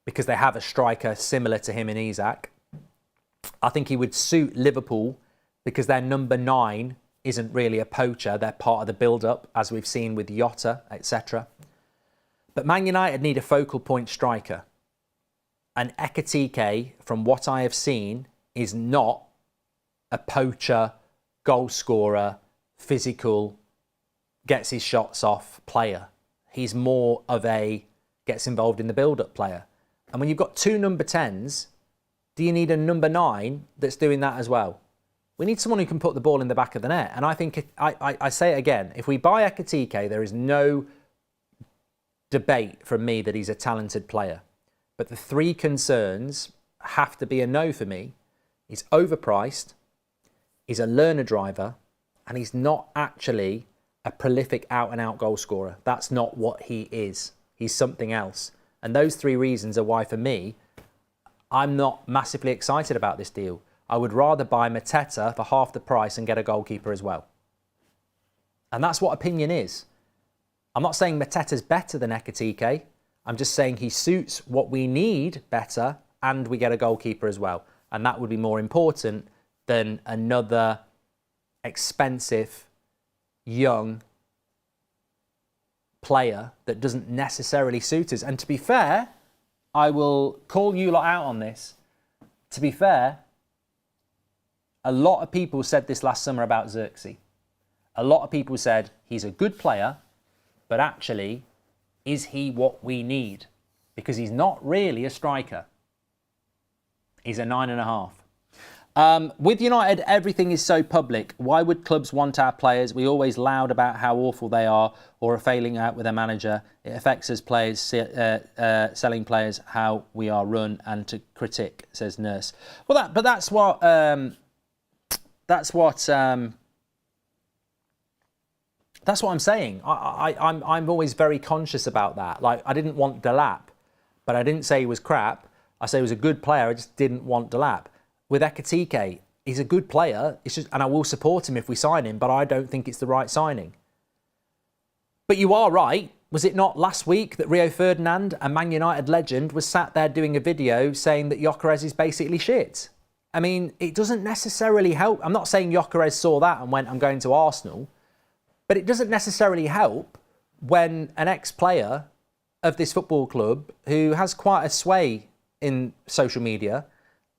because they have a striker similar to him in Isak. I think he would suit Liverpool because their number 9 isn't really a poacher. They're part of the build-up, as we've seen with Jota, etc. But Man United need a focal point striker. And Ekitike, from what I have seen, is not a poacher, goal scorer, physical, gets his shots off player. He's more of a gets involved in the build-up player. And when you've got 2 number 10s, do you need a number 9 that's doing that as well? We need someone who can put the ball in the back of the net. And I think, I say it again, if we buy Ekitike, there is no debate from me that he's a talented player. But the 3 concerns have to be a no for me. He's overpriced, he's a learner driver, and he's not actually a prolific out-and-out goal scorer. That's not what he is. He's something else. And those 3 reasons are why, for me, I'm not massively excited about this deal. I would rather buy Mateta for half the price and get a goalkeeper as well. And that's what opinion is. I'm not saying Mateta's better than Ekitike. I'm just saying he suits what we need better and we get a goalkeeper as well. And that would be more important than another expensive, young player that doesn't necessarily suit us. And to be fair, I will call you lot out on this. To be fair, a lot of people said this last summer about Xerxes. A lot of people said he's a good player, but actually, is he what we need? Because he's not really a striker. He's a 9.5. With United, everything is so public. Why would clubs want our players? We always loud about how awful they are or are failing out with their manager. It affects us players, selling players, how we are run and to critic, says Nurse. Well, that's what I'm saying. I'm always very conscious about that. Like, I didn't want Delap, but I didn't say he was crap. I say he was a good player. I just didn't want Delap. With Ekitike, he's a good player. It's just, and I will support him if we sign him, but I don't think it's the right signing. But you are right. Was it not last week that Rio Ferdinand, a Man United legend, was sat there doing a video saying that Gyökeres is basically shit? I mean, it doesn't necessarily help. I'm not saying Gyökeres saw that and went, I'm going to Arsenal. But it doesn't necessarily help when an ex-player of this football club who has quite a sway in social media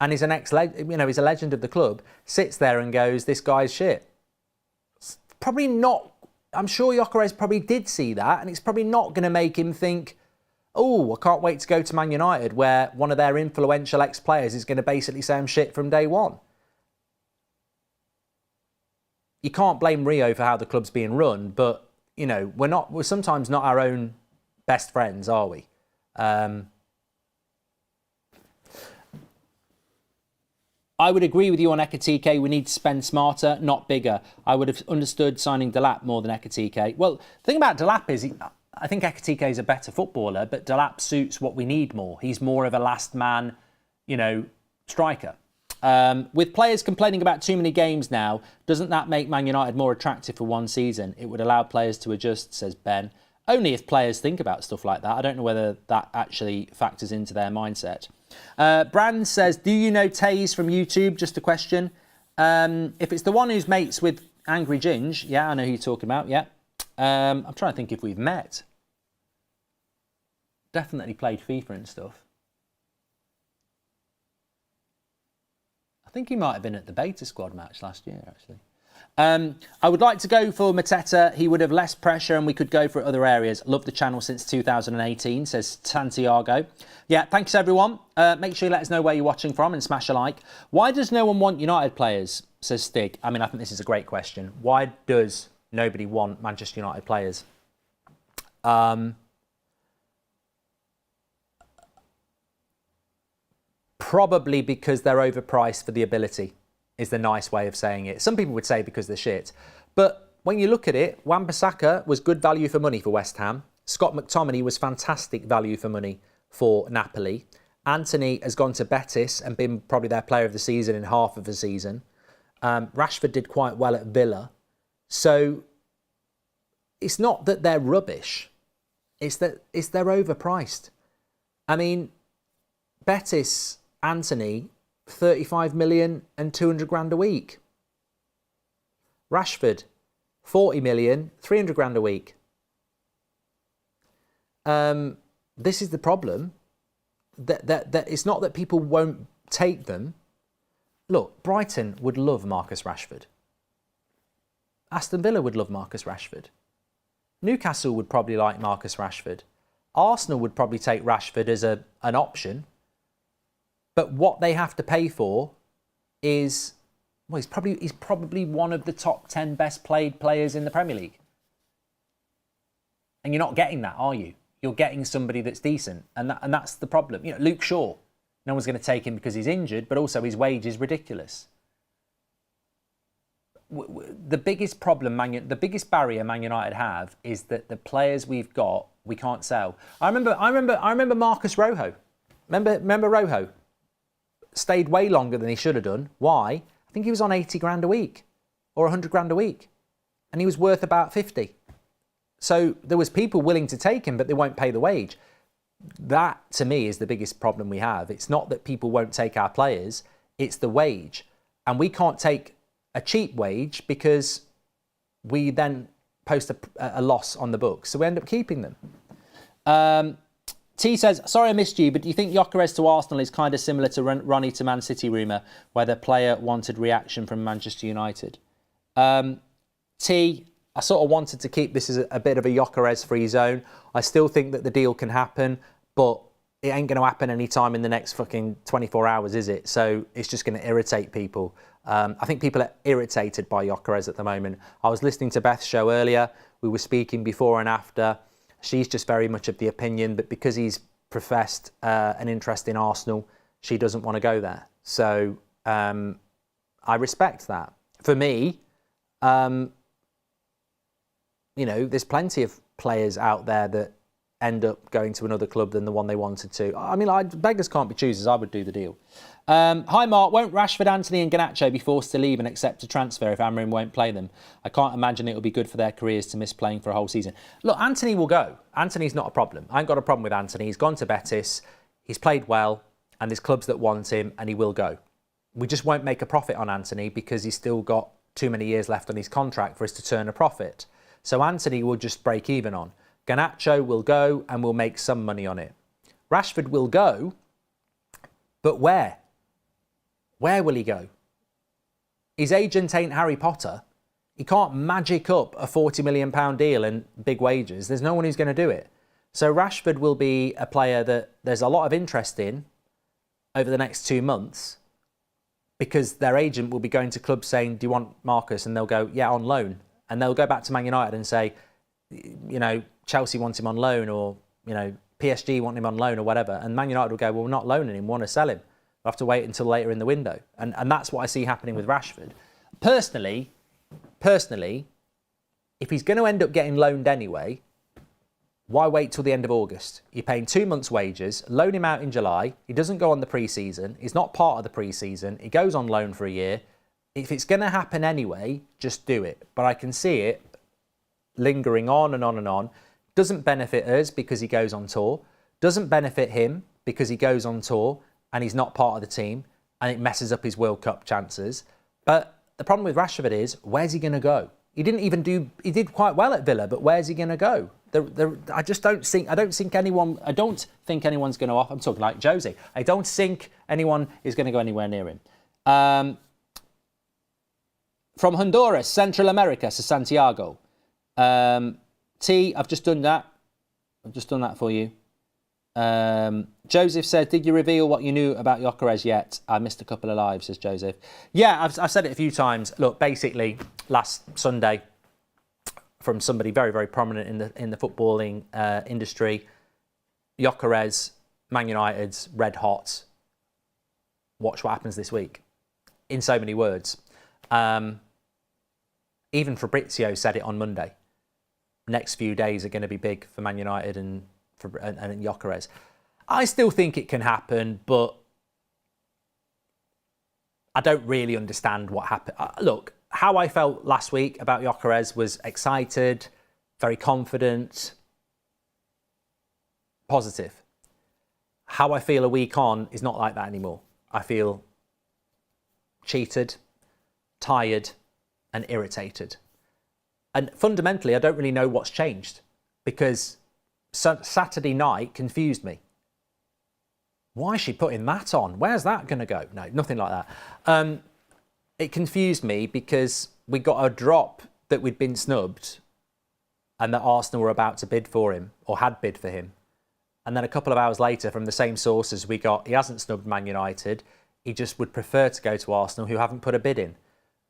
and is he's a legend of the club, sits there and goes, this guy's shit. It's probably not. I'm sure Gyökeres probably did see that, and it's probably not going to make him think, oh, I can't wait to go to Man United where one of their influential ex-players is going to basically say I'm shit from day one. You can't blame Rio for how the club's being run, but, you know, we're sometimes not our own best friends, are we? I would agree with you on Ekitike. We need to spend smarter, not bigger. I would have understood signing Delap more than Ekitike. Well, the thing about Delap is I think Ekitike is a better footballer, but Delap suits what we need more. He's more of a last man, striker. With players complaining about too many games now, doesn't that make Man United more attractive for one season? It would allow players to adjust, says Ben. Only if players think about stuff like that. I don't know whether that actually factors into their mindset. Brand says, do you know Taze from YouTube? Just a question. If it's the one who's mates with Angry Ginge, yeah, I know who you're talking about, yeah. I'm trying to think if we've met. Definitely played FIFA and stuff. I think he might have been at the Beta Squad match last year, actually. I would like to go for Mateta. He would have less pressure and we could go for other areas. Love the channel since 2018, says Santiago. Yeah, thanks everyone. Make sure you let us know where you're watching from and smash a like. Why does no one want United players, says Stig. I mean, I think this is a great question. Why does nobody want Manchester United players? Probably because they're overpriced for the ability, is the nice way of saying it. Some people would say because they're shit. But when you look at it, Wan-Bissaka was good value for money for West Ham. Scott McTominay was fantastic value for money for Napoli. Anthony has gone to Betis and been probably their player of the season in half of the season. Rashford did quite well at Villa. So it's not that they're rubbish. It's they're overpriced. I mean, Betis, Anthony, 35 million and 200 grand a week. Rashford, 40 million, 300 grand a week. This is the problem. That it's not that people won't take them. Look, Brighton would love Marcus Rashford. Aston Villa would love Marcus Rashford. Newcastle would probably like Marcus Rashford. Arsenal would probably take Rashford as an option. But what they have to pay for is, well, he's probably one of the top 10 best played players in the Premier League. And you're not getting that, are you? You're getting somebody that's decent. And that's the problem. You know, Luke Shaw, no one's going to take him because he's injured, but also his wage is ridiculous. The biggest problem, the biggest barrier Man United have is that the players we've got, we can't sell. I remember Marcus Rojo. Remember Rojo? Stayed way longer than he should have done. Why? I think he was on 80 grand a week or 100 grand a week. And he was worth about 50. So there was people willing to take him, but they won't pay the wage. That, to me, is the biggest problem we have. It's not that people won't take our players. It's the wage. And we can't take a cheap wage because we then post a loss on the books. So we end up keeping them. T says, sorry I missed you, but do you think Gyökeres to Arsenal is kind of similar to Ronnie to Man City rumour, where the player wanted reaction from Manchester United? T, I sort of wanted to keep this as a bit of a Gyökeres free zone. I still think that the deal can happen, but it ain't going to happen any time in the next fucking 24 hours, is it? So it's just going to irritate people. I think people are irritated by Gyökeres at the moment. I was listening to Beth's show earlier. We were speaking before and after. She's just very much of the opinion that because he's professed an interest in Arsenal, she doesn't want to go there. So I respect that. For me, you know, there's plenty of players out there that end up going to another club than the one they wanted to. I mean, beggars can't be choosers. I would do the deal. Hi, Mark. Won't Rashford, Anthony and Garnacho be forced to leave and accept a transfer if Amorim won't play them? I can't imagine it will be good for their careers to miss playing for a whole season. Look, Anthony will go. Anthony's not a problem. I ain't got a problem with Anthony. He's gone to Betis. He's played well. And there's clubs that want him and he will go. We just won't make a profit on Anthony because he's still got too many years left on his contract for us to turn a profit. So Anthony will just break even on. Garnacho will go and we'll make some money on it. Rashford will go, but where? Where will he go? His agent ain't Harry Potter. He can't magic up a £40 million deal and big wages. There's no one who's going to do it. So Rashford will be a player that there's a lot of interest in over the next 2 months because their agent will be going to clubs saying, do you want Marcus? And they'll go, yeah, on loan. And they'll go back to Man United and say, you know, Chelsea wants him on loan or, you know, PSG want him on loan or whatever. And Man United will go, well, we're not loaning him, we want to sell him. We'll have to wait until later in the window. And that's what I see happening with Rashford. Personally, if he's going to end up getting loaned anyway, why wait till the end of August? You're paying 2 months' wages, loan him out in July. He doesn't go on the pre-season. He's not part of the pre-season. He goes on loan for a year. If it's going to happen anyway, just do it. But I can see it lingering on and on and on. Doesn't benefit us because he goes on tour. Doesn't benefit him because he goes on tour and he's not part of the team and it messes up his World Cup chances. But the problem with Rashford is, where's he going to go? He did quite well at Villa, but where's he going to go? I don't think anyone's going to offer. I'm talking like Jose. I don't think anyone is going to go anywhere near him. From Honduras, Central America to Santiago. T, I've just done that. I've just done that for you. Joseph said, did you reveal what you knew about Gyökeres yet? I missed a couple of lives, says Joseph. Yeah, I've said it a few times. Look, basically, last Sunday, from somebody very, very prominent in the footballing industry, Gyökeres, Man United's red hot. Watch what happens this week. In so many words. Even Fabrizio said it on Monday. Next few days are going to be big for Man United and Gyökeres. I still think it can happen, but I don't really understand what happened. Look, how I felt last week about Gyökeres was excited, very confident, positive. How I feel a week on is not like that anymore. I feel cheated, tired, and irritated. And fundamentally, I don't really know what's changed, because Saturday night confused me. Why is she putting that on? Where's that going to go? No, nothing like that. It confused me because we got a drop that we'd been snubbed and that Arsenal were about to bid for him, or had bid for him. And then a couple of hours later, from the same sources, we got, he hasn't snubbed Man United. He just would prefer to go to Arsenal, who haven't put a bid in.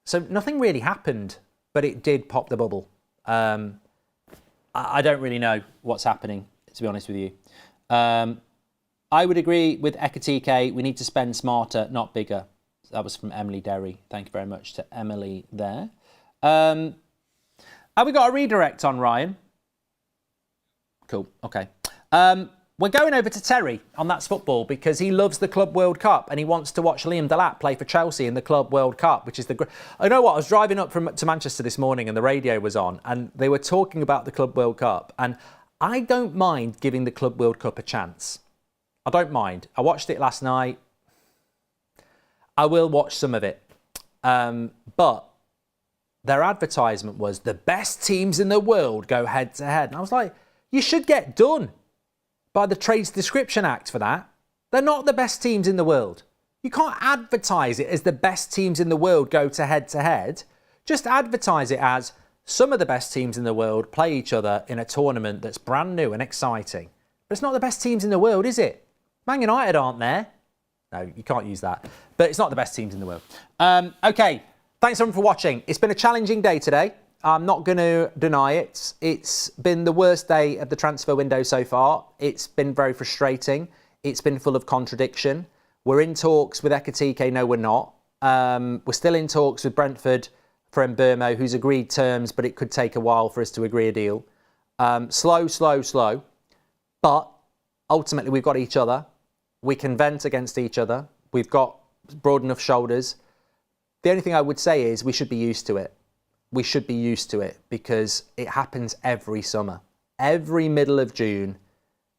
So nothing really happened, but it did pop the bubble. I don't really know what's happening, to be honest with you. I would agree with Ekitike. We need to spend smarter, not bigger. That was from Emily Derry. Thank you very much to Emily there. Have we got a redirect on, Ryan? Cool. Okay. We're going over to Terry on That's Football because he loves the Club World Cup and he wants to watch Liam Delap play for Chelsea in the Club World Cup, which is the... I know what, I was driving up to Manchester this morning and the radio was on and they were talking about the Club World Cup, and I don't mind giving the Club World Cup a chance. I don't mind. I watched it last night. I will watch some of it. But their advertisement was the best teams in the world go head to head. And I was like, you should get done by the Trades Description Act for that. They're not the best teams in the world. You can't advertise it as the best teams in the world go to head. Just advertise it as some of the best teams in the world play each other in a tournament that's brand new and exciting. But it's not the best teams in the world, is it? Man United aren't there. No, you can't use that. But it's not the best teams in the world. Okay, thanks everyone for watching. It's been a challenging day today. I'm not going to deny it. It's been the worst day of the transfer window so far. It's been very frustrating. It's been full of contradiction. We're in talks with Ekitike. No, we're not. We're still in talks with Brentford for Mbeumo, who's agreed terms, but it could take a while for us to agree a deal. Slow. But ultimately, we've got each other. We can vent against each other. We've got broad enough shoulders. The only thing I would say is we should be used to it. We should be used to it because it happens every summer. Every middle of June,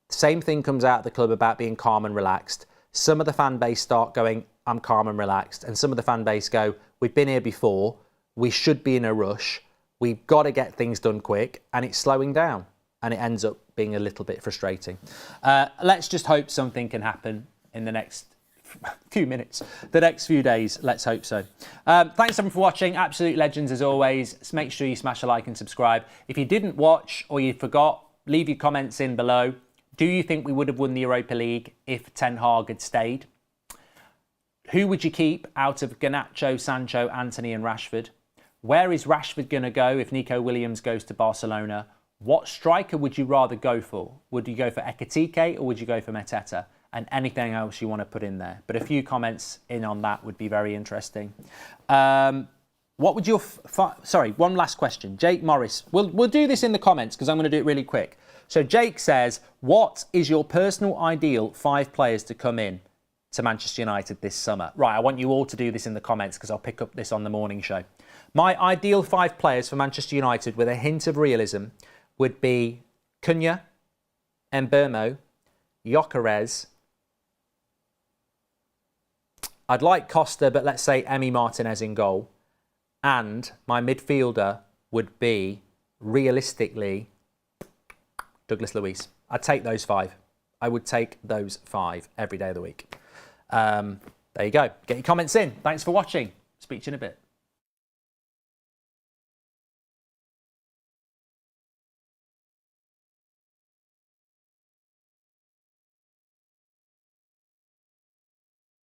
the same thing comes out of the club about being calm and relaxed. Some of the fan base start going, I'm calm and relaxed. And some of the fan base go, we've been here before. We should be in a rush. We've got to get things done quick. And it's slowing down. And it ends up being a little bit frustrating. Let's just hope something can happen in the next few minutes, the next few days. Let's hope so. Thanks everyone for watching. Absolute legends as always. Make sure you smash a like and subscribe. If you didn't watch or you forgot, leave your comments in below. Do you think we would have won the Europa League if Ten Hag had stayed? Who would you keep out of Garnacho, Sancho, Antony and Rashford? Where is Rashford going to go if Nico Williams goes to Barcelona? What striker would you rather go for? Would you go for Ekitike or would you go for Mateta? And anything else you want to put in there. But a few comments in on that would be very interesting. What would your... Sorry, one last question. Jake Morris. We'll do this in the comments because I'm going to do it really quick. So Jake says, what is your personal ideal 5 players to come in to Manchester United this summer? Right, I want you all to do this in the comments because I'll pick up this on the morning show. My ideal 5 players for Manchester United with a hint of realism would be Cunha, Mbeumo, Gyökeres. I'd like Costa, but let's say Emi Martinez in goal. And my midfielder would be, realistically, Douglas Luiz. I'd take those 5. I would take those 5 every day of the week. There you go. Get your comments in. Thanks for watching. Speak to you in a bit.